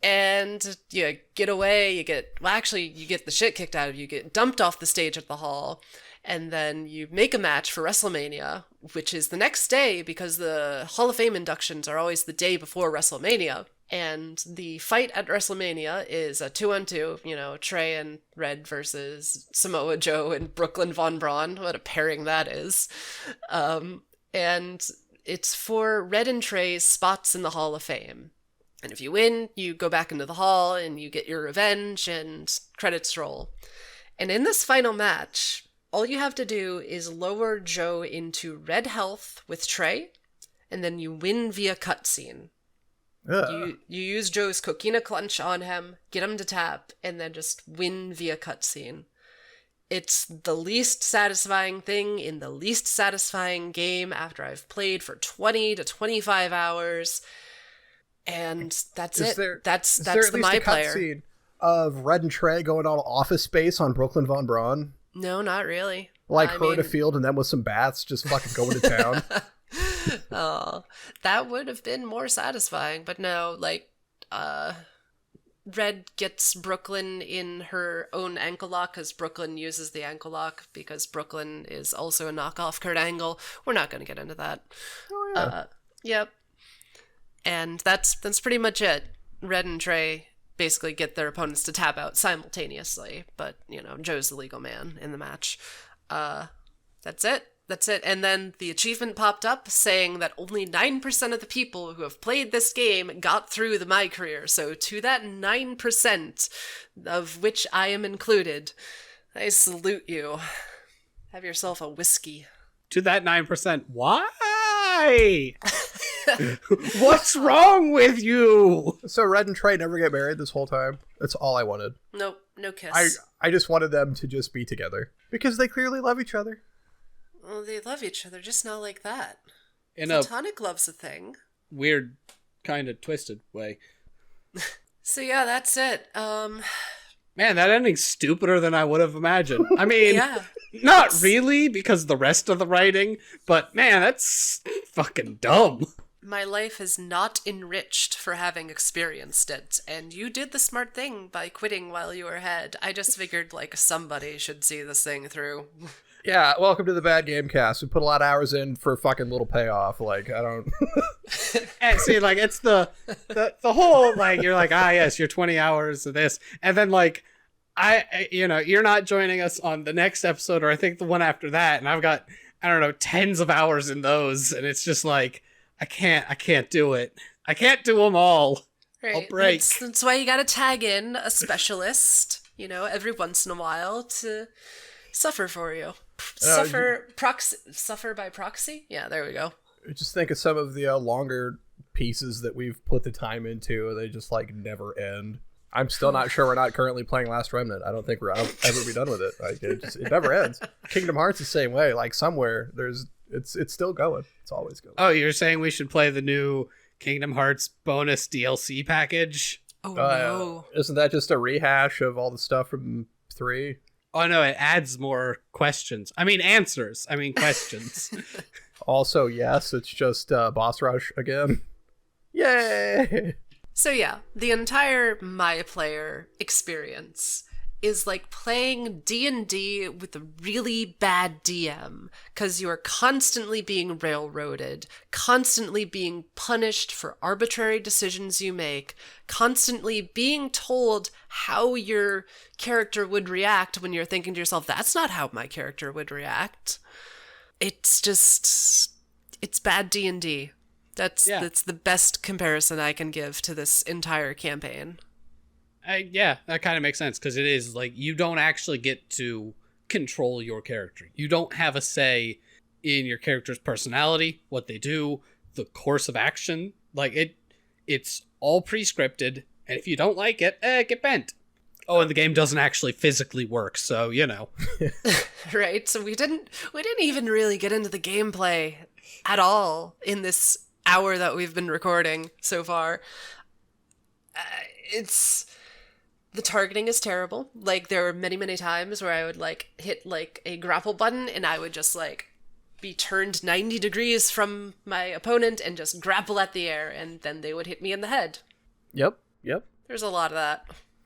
And you get away, you get the shit kicked out of you, you get dumped off the stage at the hall. And then you make a match for WrestleMania, which is the next day because the Hall of Fame inductions are always the day before WrestleMania. And the fight at WrestleMania is a 2-on-2, Trey and Red versus Samoa Joe and Brooklyn Von Braun. What a pairing that is. And it's for Red and Trey's spots in the Hall of Fame. And if you win, you go back into the hall and you get your revenge and credits roll. And in this final match, all you have to do is lower Joe into red health with Trey, and then you win via cutscene. You use Joe's Coquina Clutch on him, get him to tap, and then just win via cutscene. It's the least satisfying thing in the least satisfying game after I've played for 20 to 25 hours, and that's it. That's the My Player. Cutscene of Red and Trey going on Office Space on Brooklyn Von Braun? No, not really. Like herd a field and then with some bats just fucking going to town. Oh, that would have been more satisfying. But no, like, Red gets Brooklyn in her own ankle lock because Brooklyn uses the ankle lock because Brooklyn is also a knockoff Kurt Angle. We're not going to get into that. Oh, yeah. Yep. And that's pretty much it. Red and Trey basically get their opponents to tap out simultaneously, but Joe's the legal man in the match. That's it. And then the achievement popped up saying that only 9% of the people who have played this game got through the My Career. So to that 9%, of which I am included, I salute you. Have yourself a whiskey. To that 9%, why? What's wrong with you? So Red and Trey never get married this whole time? That's all I wanted. Nope, no kiss. I just wanted them to just be together. Because they clearly love each other. Well, they love each other, just not like that. In Platonic love's a thing. Weird, kind of twisted way. So yeah, that's it. Man, that ending's stupider than I would have imagined. I mean, yeah, not really, because the rest of the writing, but man, that's fucking dumb. My life is not enriched for having experienced it, and you did the smart thing by quitting while you were ahead. I just figured, like, somebody should see this thing through. Yeah, welcome to the Bad Game Cast. We put a lot of hours in for a fucking little payoff. Like, I don't... And see, like, it's the whole, like, you're like, yes, you're 20 hours of this. And then, like, you're not joining us on the next episode, or I think the one after that, and I've got, I don't know, tens of hours in those, and it's just like, I can't do it. I can't do them all. Right. I'll break. That's why you gotta tag in a specialist, every once in a while to suffer for you. Suffer by proxy? Yeah, there we go. Just think of some of the longer pieces that we've put the time into, and they just, like, never end. I'm still not sure we're not currently playing Last Remnant. I don't think I'll ever be done with it. Like, it never ends. Kingdom Hearts the same way. Like, somewhere it's still going. It's always going. Oh, you're saying we should play the new Kingdom Hearts bonus DLC package. Oh no. Isn't that just a rehash of all the stuff from 3? Oh no, it adds more questions. I mean answers. I mean questions. Also, yes, it's just boss rush again. Yay! So yeah, the entire My Player experience is like playing D&D with a really bad DM, because you are constantly being railroaded, constantly being punished for arbitrary decisions you make, constantly being told how your character would react when you're thinking to yourself, that's not how my character would react. It's bad D&D. That's the best comparison I can give to this entire campaign. Yeah, that kind of makes sense, because it is like you don't actually get to control your character. You don't have a say in your character's personality, what they do, the course of action. Like it's all pre-scripted, and if you don't like it, get bent. Oh, and the game doesn't actually physically work, so you know. Right. So we didn't even really get into the gameplay at all in this hour that we've been recording so far. The targeting is terrible. Like, there were many, many times where I would, like, hit, like, a grapple button and I would just, like, be turned 90 degrees from my opponent and just grapple at the air, and then they would hit me in the head. Yep. There's a lot of that.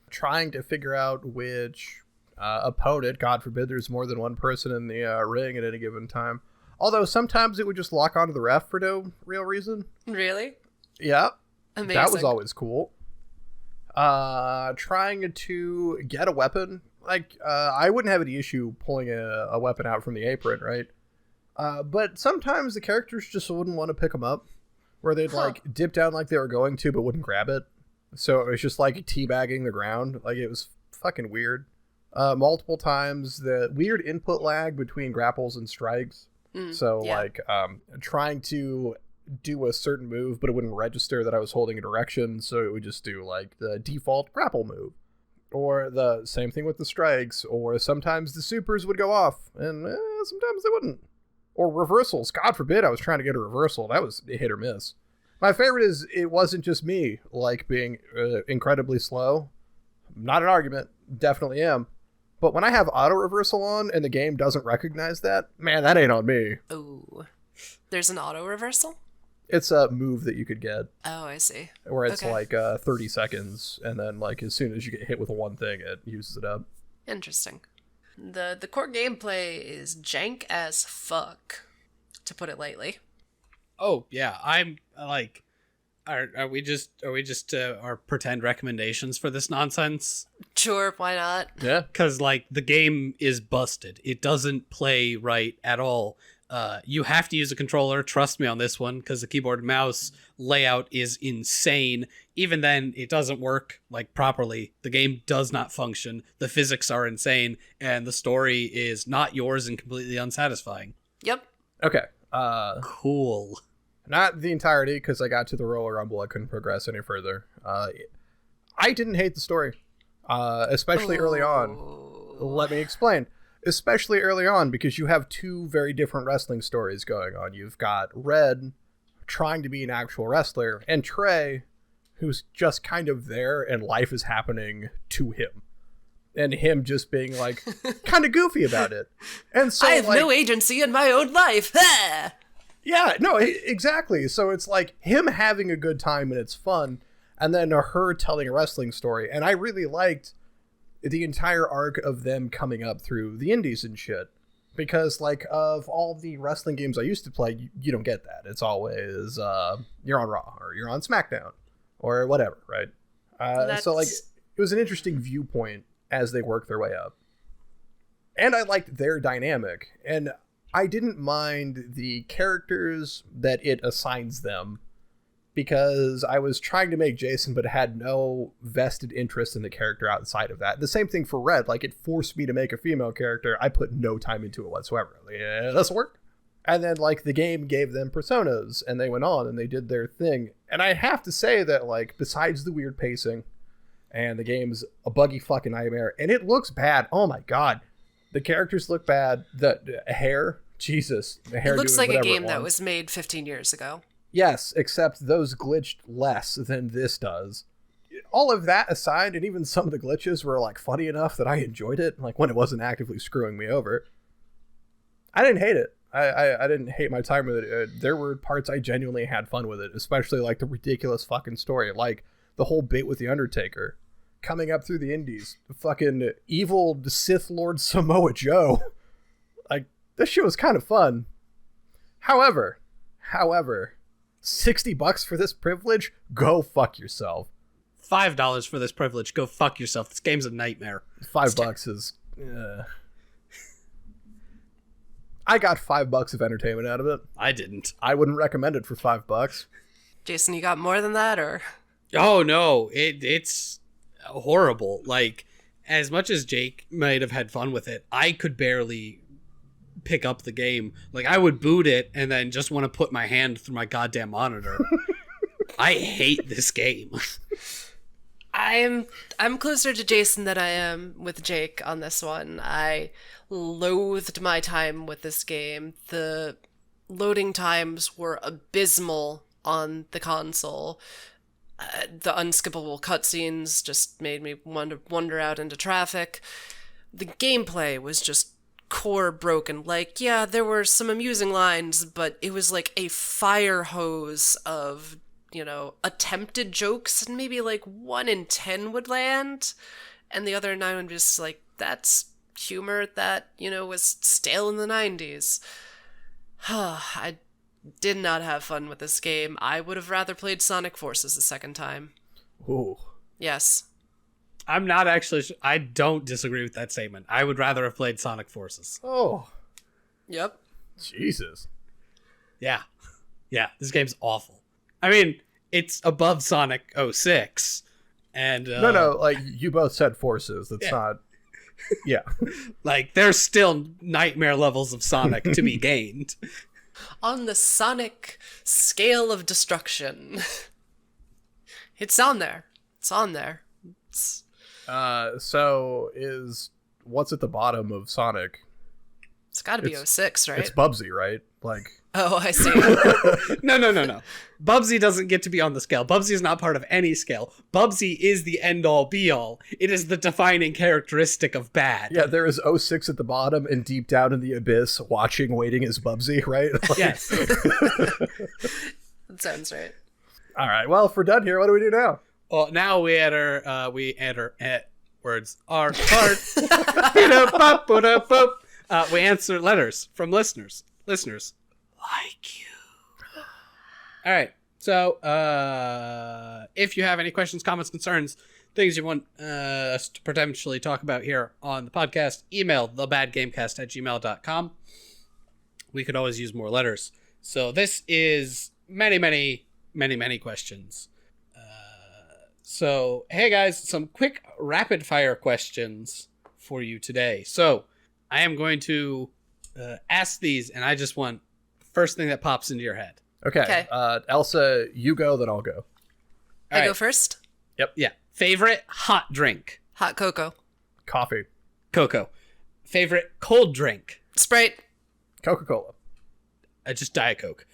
Trying to figure out which opponent, God forbid there's more than one person in the ring at any given time. Although sometimes it would just lock onto the ref for no real reason. Really? Yeah. Amazing. That was always cool. Trying to get a weapon. Like, I wouldn't have any issue pulling a weapon out from the apron, right? But sometimes the characters just wouldn't want to pick them up, where they'd, like, dip down like they were going to, but wouldn't grab it. So it was just, like, teabagging the ground. Like, it was fucking weird. Multiple times, the weird input lag between grapples and strikes. Trying to do a certain move, but it wouldn't register that I was holding a direction, so it would just do, like, the default grapple move. Or the same thing with the strikes, or sometimes the supers would go off, and sometimes they wouldn't. Or reversals. God forbid I was trying to get a reversal. That was a hit or miss. My favorite is it wasn't just me, like, being incredibly slow. Not an argument. Definitely am. But when I have auto reversal on and the game doesn't recognize that, man, that ain't on me. Ooh. There's an auto reversal? It's a move that you could get. Oh, I see. Where it's like 30 seconds, and then like as soon as you get hit with one thing, it uses it up. Interesting. The core gameplay is jank as fuck, to put it lightly. Oh yeah, I'm like, are we just our pretend recommendations for this nonsense? Sure, why not? Yeah, because like the game is busted. It doesn't play right at all. You have to use a controller. Trust me on this one, because the keyboard and mouse layout is insane. Even then, it doesn't work like properly. The game does not function. The physics are insane, and the story is not yours and completely unsatisfying. Yep. Okay. Cool. Not the entirety, because I got to the Royal Rumble. I couldn't progress any further. I didn't hate the story, especially early on. Let me explain. Especially early on, because you have two very different wrestling stories going on. You've got Red trying to be an actual wrestler, and Trey, who's just kind of there and life is happening to him. And him just being like kind of goofy about it. And so I have no agency in my own life. Yeah, no, exactly. So it's like him having a good time and it's fun, and then her telling a wrestling story. And I really liked the entire arc of them coming up through the indies and shit, because like of all the wrestling games I used to play, you don't get that. It's always you're on Raw or you're on SmackDown or whatever, right? So like it was an interesting viewpoint as they work their way up, and I liked their dynamic, and I didn't mind the characters that it assigns them, because I was trying to make Jason, but had no vested interest in the character outside of that. The same thing for Red. Like, it forced me to make a female character. I put no time into it whatsoever. Like, yeah, this will work. And then, like, the game gave them personas, and they went on, and they did their thing. And I have to say that, like, besides the weird pacing, and the game's a buggy fucking nightmare, and it looks bad. Oh, my God. The characters look bad. The hair, Jesus. The hair it looks like a game that was made 15 years ago. Yes, except those glitched less than this does. All of that aside, and even some of the glitches were like funny enough that I enjoyed it, like when it wasn't actively screwing me over. I didn't hate it. I didn't hate my time with it. There were parts I genuinely had fun with it, especially like the ridiculous fucking story, like the whole bit with the Undertaker coming up through the Indies, the fucking evil Sith Lord Samoa Joe. Like, this shit was kind of fun. However, $60 for this privilege? Go fuck yourself. $5 for this privilege. Go fuck yourself. This game's a nightmare. $5 is... I got $5 of entertainment out of it. I didn't. I wouldn't recommend it for $5. Jason, you got more than that, or? Oh, no. It's horrible. Like, as much as Jake might have had fun with it, I could barely pick up the game. Like, I would boot it and then just want to put my hand through my goddamn monitor. I hate this game. I'm closer to Jason than I am with Jake on this one. I loathed my time with this game. The loading times were abysmal on the console. The unskippable cutscenes just made me wander out into traffic. The gameplay was just core broken. Like, yeah, there were some amusing lines, but it was like a fire hose of, you know, attempted jokes, and maybe like 1 in 10 would land, and the other 9 would be just like, that's humor that, you know, was stale in the 90s. I did not have fun with this game. I would have rather played Sonic Forces a second time. Ooh. Yes. I'm not actually... I don't disagree with that statement. I would rather have played Sonic Forces. Oh. Yep. Jesus. Yeah. Yeah, this game's awful. I mean, it's above Sonic 06. And, No, like, you both said Forces. That's not... Yeah. Like, there's still nightmare levels of Sonic to be gained. On the Sonic scale of destruction. It's on there. It's on there. So is... What's at the bottom of Sonic? It's gotta be 06, right? It's Bubsy, right? Like... Oh, I see. No. Bubsy doesn't get to be on the scale. Bubsy is not part of any scale. Bubsy is the end-all, be-all. It is the defining characteristic of bad. Yeah, there is 06 at the bottom, and deep down in the abyss, watching, waiting is Bubsy, right? Like... Yes. That sounds right. All right, well, if we're done here, what do we do now? Well, now we enter words are hard. We answer letters from listeners. Like you. All right. So, if you have any questions, comments, concerns, things you want us to potentially talk about here on the podcast, email thebadgamecast@gmail.com. We could always use more letters. So this is many questions. So, hey guys, some quick rapid fire questions for you today. So, I am going to ask these, and I just want the first thing that pops into your head. Okay. Elsa, you go, then I'll go. I go first? Yep. Yeah. Favorite hot drink? Hot cocoa. Coffee. Cocoa. Favorite cold drink? Sprite. Coca-Cola. Just Diet Coke.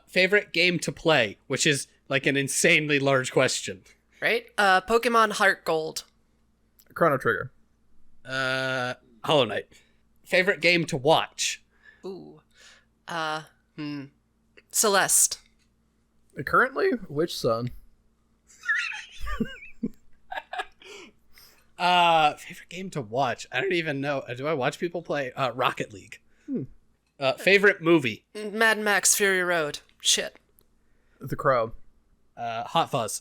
Favorite game to play, which is like an insanely large question. Right? Pokemon Heart Gold. Chrono Trigger. Hollow Knight. Favorite game to watch? Ooh. Celeste. Currently, which son? Favorite game to watch? I don't even know. Do I watch people play Rocket League? Favorite movie? Mad Max Fury Road. Shit. The Crow. Hot Fuzz.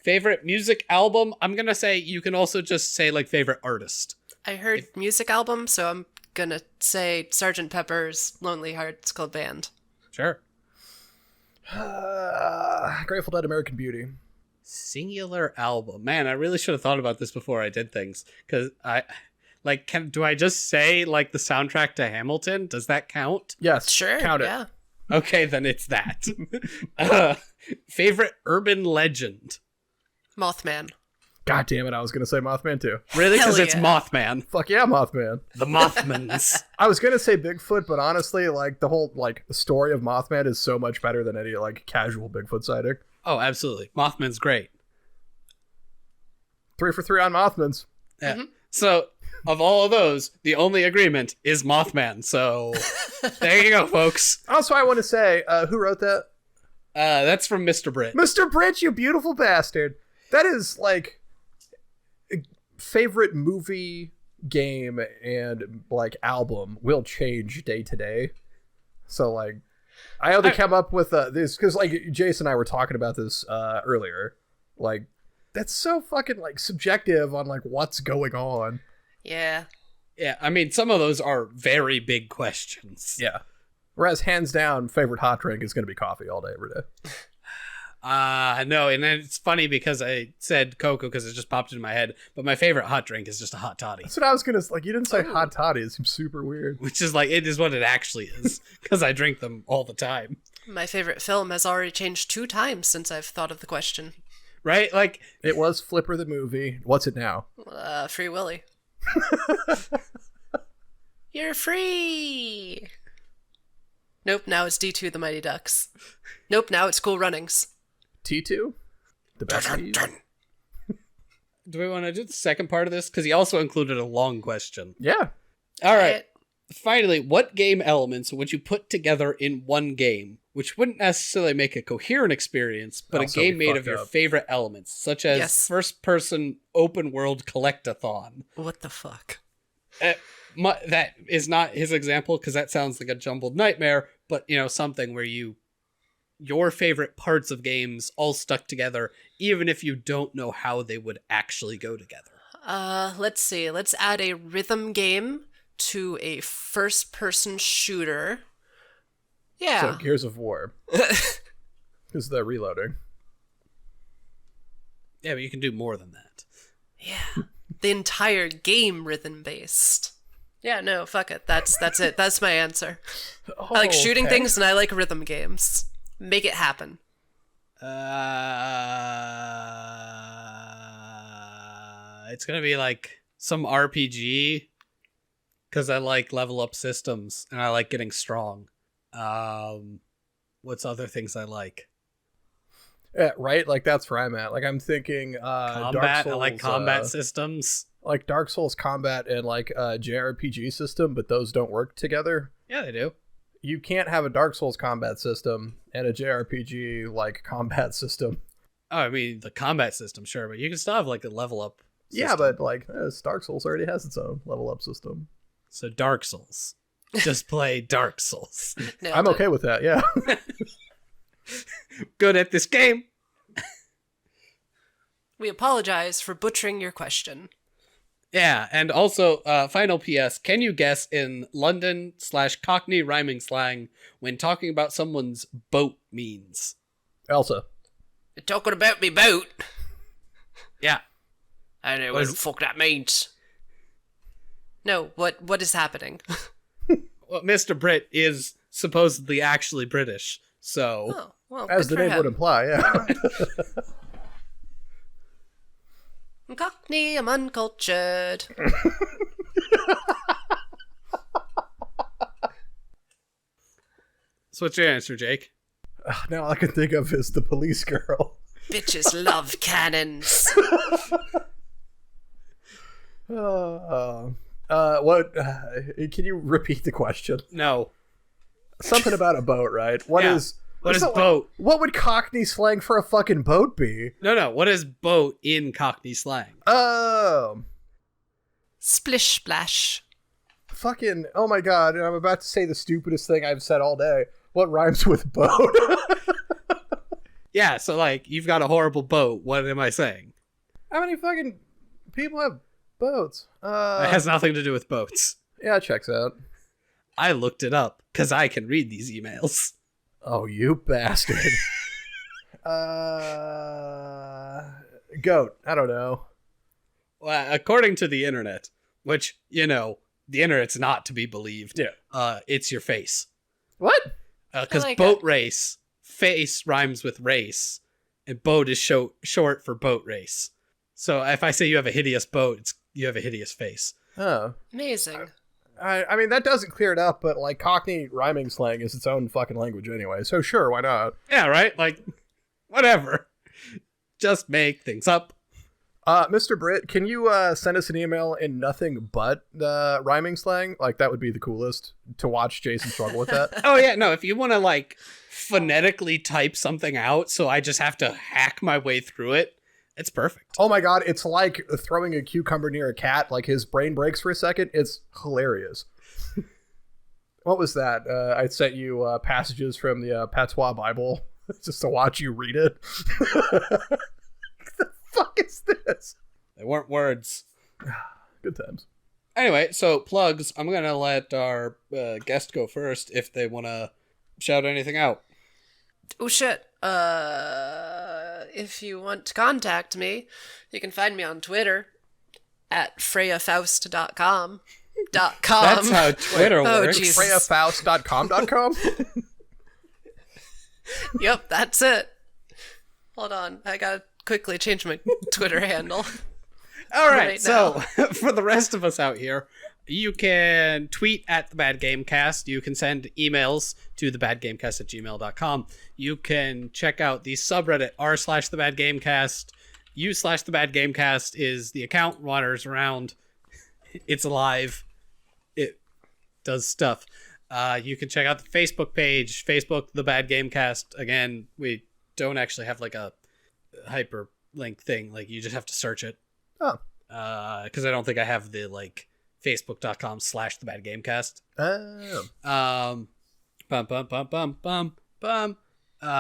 Favorite music album? I'm gonna say you can also just say like favorite artist. I heard music album, so I'm gonna say Sgt. Pepper's Lonely Hearts Club Band. Sure. Grateful Dead, American Beauty. Singular album. Man, I really should have thought about this before I did things. Because do I just say like the soundtrack to Hamilton? Does that count? Yes. Sure. Count it. Yeah. Okay, then it's that. Favorite urban legend? Mothman. God damn it, I was going to say Mothman too. Really? Because Hell it's yeah. Mothman. Fuck yeah, Mothman. The Mothmans. I was going to say Bigfoot, but honestly, like, the whole, like, story of Mothman is so much better than any, like, casual Bigfoot sighting. Oh, absolutely. Mothman's great. 3 for 3 on Mothmans. Yeah. So, of all of those, the only agreement is Mothman. So, there you go, folks. Also, I want to say, who wrote that? That's from Mr. Britt. Mr. Bridge, you beautiful bastard. That is, like, favorite movie, game, and, like, album will change day to day. So, like, I only come up with this because, like, Jason and I were talking about this earlier. Like, that's so fucking, like, subjective on, like, what's going on. Yeah. Yeah, I mean, some of those are very big questions. Yeah. Whereas, hands down, favorite hot drink is going to be coffee all day, every day. No, and then it's funny because I said Cocoa because it just popped into my head, but my favorite hot drink is just a hot toddy. That's what I was going to, like, you didn't say hot toddy. It seems super weird. Which is like, it is what it actually is, because I drink them all the time. My favorite film has already changed 2 times since I've thought of the question. Right? Like, It was Flipper the movie. What's it now? Free Willy. You're free! Nope, now it's D2 The Mighty Ducks. Nope, now it's Cool Runnings. T2? The best T's? do we want to do the second part of this? Because he also included a long question. Yeah. All right. Finally, what game elements would you put together in one game, which wouldn't necessarily make a coherent experience, but Also, a game we made of fucked your up. favorite elements, such as Yes. first-person open-world collect-a-thon? What the fuck? That is not his example, because that sounds like a jumbled nightmare, but, you know, something where your favorite parts of games all stuck together, even if you don't know how they would actually go together. Let's see. Let's add a rhythm game to a first-person shooter. Yeah. So, Gears of War. Because they're reloading. Yeah, but you can do more than that. Yeah. The entire game rhythm-based. Yeah, no, fuck it. That's it. That's my answer. I like shooting Okay. things and I like rhythm games. Make it happen. It's gonna be like some RPG, because I like level up systems and I like getting strong. What's other things I like? Yeah, right? Like, that's where I'm at. Like, I'm thinking Dark Combat. Souls, I like combat systems. like Dark Souls combat and, like, JRPG system, but those don't work together. Yeah, they do. You can't have a Dark Souls combat system and a JRPG, like, combat system. Oh, I mean the combat system, sure, but you can still have like a level up system. Yeah, but, like, Dark Souls already has its own level up system. So Dark Souls. Just play Dark Souls. Nailed I'm it. okay with that, yeah. Good at this game. We apologize for butchering your question. Yeah, and also, final PS, can you guess in London/Cockney rhyming slang when talking about someone's boat means? Elsa. You're talking about me boat. Yeah. I don't know What what is- the fuck that means. No, what is happening? Well, Mr. Brit is supposedly actually British, so... Oh, well, As the good for name would him. imply, yeah. I'm Cockney, I'm uncultured. So what's your answer, Jake? Now all I can think of is the police girl. Bitches love cannons. What? Can you repeat the question? No. Something about a boat, right? What Yeah. is? What is so, boat? What would Cockney slang for a fucking boat be? No, what is boat in Cockney slang? Splish splash. Fucking, oh my god, and I'm about to say the stupidest thing I've said all day. What rhymes with boat? Yeah, so like, you've got a horrible boat. What am I saying? How many fucking people have boats? It has nothing to do with boats. Yeah, it checks out. I looked it up, because I can read these emails. Oh, you bastard. Goat. I don't know. Well, according to the internet, which, you know, the internet's not to be believed, it's your face. What? Because I like boat it. race, face rhymes with race, and boat is short for boat race. So if I say you have a hideous boat, you have a hideous face. Oh. Amazing. I mean, that doesn't clear it up, but, like, Cockney rhyming slang is its own fucking language anyway, so sure, why not? Yeah, right? Like, whatever. Just make things up. Mr. Britt, can you send us an email in nothing but rhyming slang? Like, that would be the coolest, to watch Jason struggle with that. Oh, yeah, no, if you want to, like, phonetically type something out so I just have to hack my way through it, it's perfect. Oh my god, it's like throwing a cucumber near a cat, like his brain breaks for a second. It's hilarious. What was that? I sent you passages from the Patois Bible just to watch you read it. What the fuck is this? They weren't words. Good times. Anyway, so plugs. I'm going to let our guest go first if they want to shout anything out. Oh shit. If you want to contact me, you can find me on Twitter at freyafaust.com. That's how Twitter works. Jesus. freyafaust.com.com? Yep, that's it. Hold on. I gotta quickly change my Twitter handle. All right, so for the rest of us out here, you can tweet at The Bad Gamecast. You can send emails to thebadgamecast@gmail.com. You can check out the subreddit r/thebadgamecast. u/thebadgamecast is the account, wanders around. It's alive. It does stuff. You can check out the Facebook page, Facebook The Bad Gamecast. Again, we don't actually have like a hyperlink thing. Like, you just have to search it. Oh. Because I don't think I have the like facebook.com/thebadgamecast. Oh.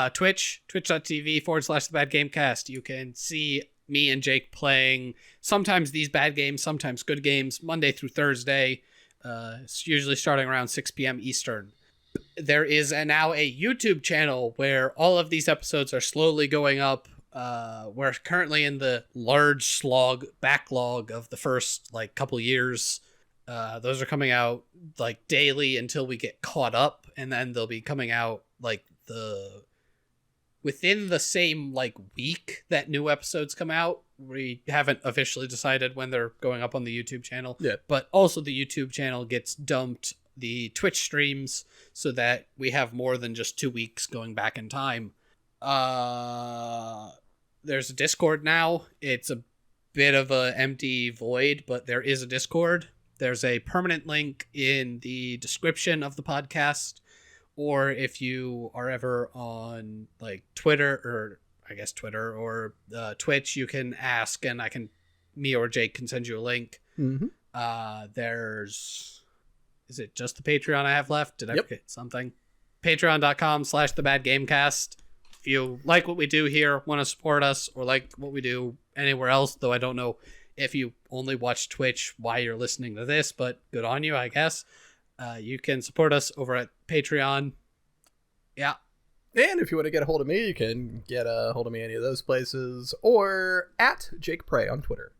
Twitch.tv/thebadgamecast. You can see me and Jake playing sometimes these bad games, sometimes good games, Monday through Thursday. It's usually starting around 6 p.m. Eastern. There is now a YouTube channel where all of these episodes are slowly going up. We're currently in the large backlog of the first like couple years. Those are coming out like daily until we get caught up, and then they'll be coming out like within the same like week that new episodes come out. We haven't officially decided when they're going up on the YouTube channel. Yeah. But also the YouTube channel gets dumped the Twitch streams so that we have more than just 2 weeks going back in time. There's a Discord now. It's a bit of a empty void, but there is a Discord. There's a permanent link in the description of the podcast, or if you are ever on like Twitter or Twitch, you can ask, and me or Jake can send you a link. Mm-hmm. Is it just the Patreon I have left? Did I forget something? Patreon.com/thebadgamecast. If you like what we do here, want to support us, or like what we do anywhere else, though I don't know if you only watch Twitch why you're listening to this, but good on you, I guess. You can support us over at Patreon. Yeah. And if you want to get a hold of me, you can get a hold of me any of those places, or at Jake Prey on Twitter.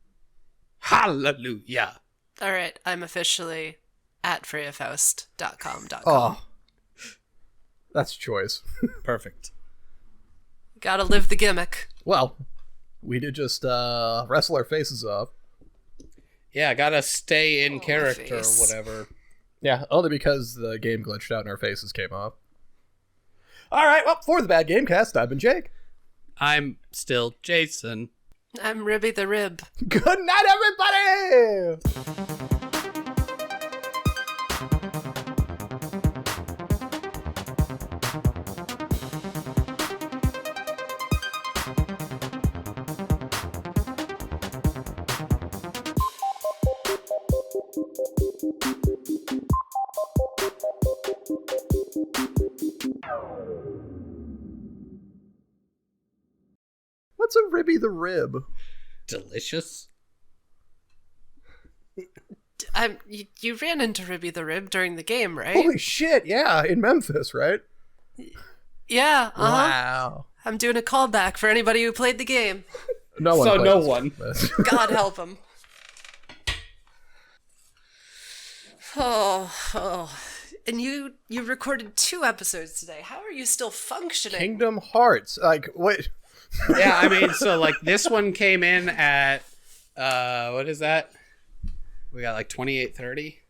Hallelujah. All right, I'm officially at freyafaust.com.com. Oh, that's choice. Perfect. Gotta live the gimmick. Well, we did just wrestle our faces off. Yeah, gotta stay in character or face. whatever. Yeah, only because the game glitched out and our faces came off. All right, well, for the Bad Gamecast, I've been Jake. I'm still Jason. I'm Ribby the Rib. Good night, everybody! What's a Ribby the Rib? Delicious. You ran into Ribby the Rib during the game, right? Holy shit, yeah, in Memphis, right? Yeah, Wow. I'm doing a callback for anybody who played the game. No one. So played no this one. game. God help him. Oh. And you recorded 2 episodes today. How are you still functioning? Kingdom Hearts. Like, wait. Yeah, I mean, so like this one came in at What is that? We got like 28:30.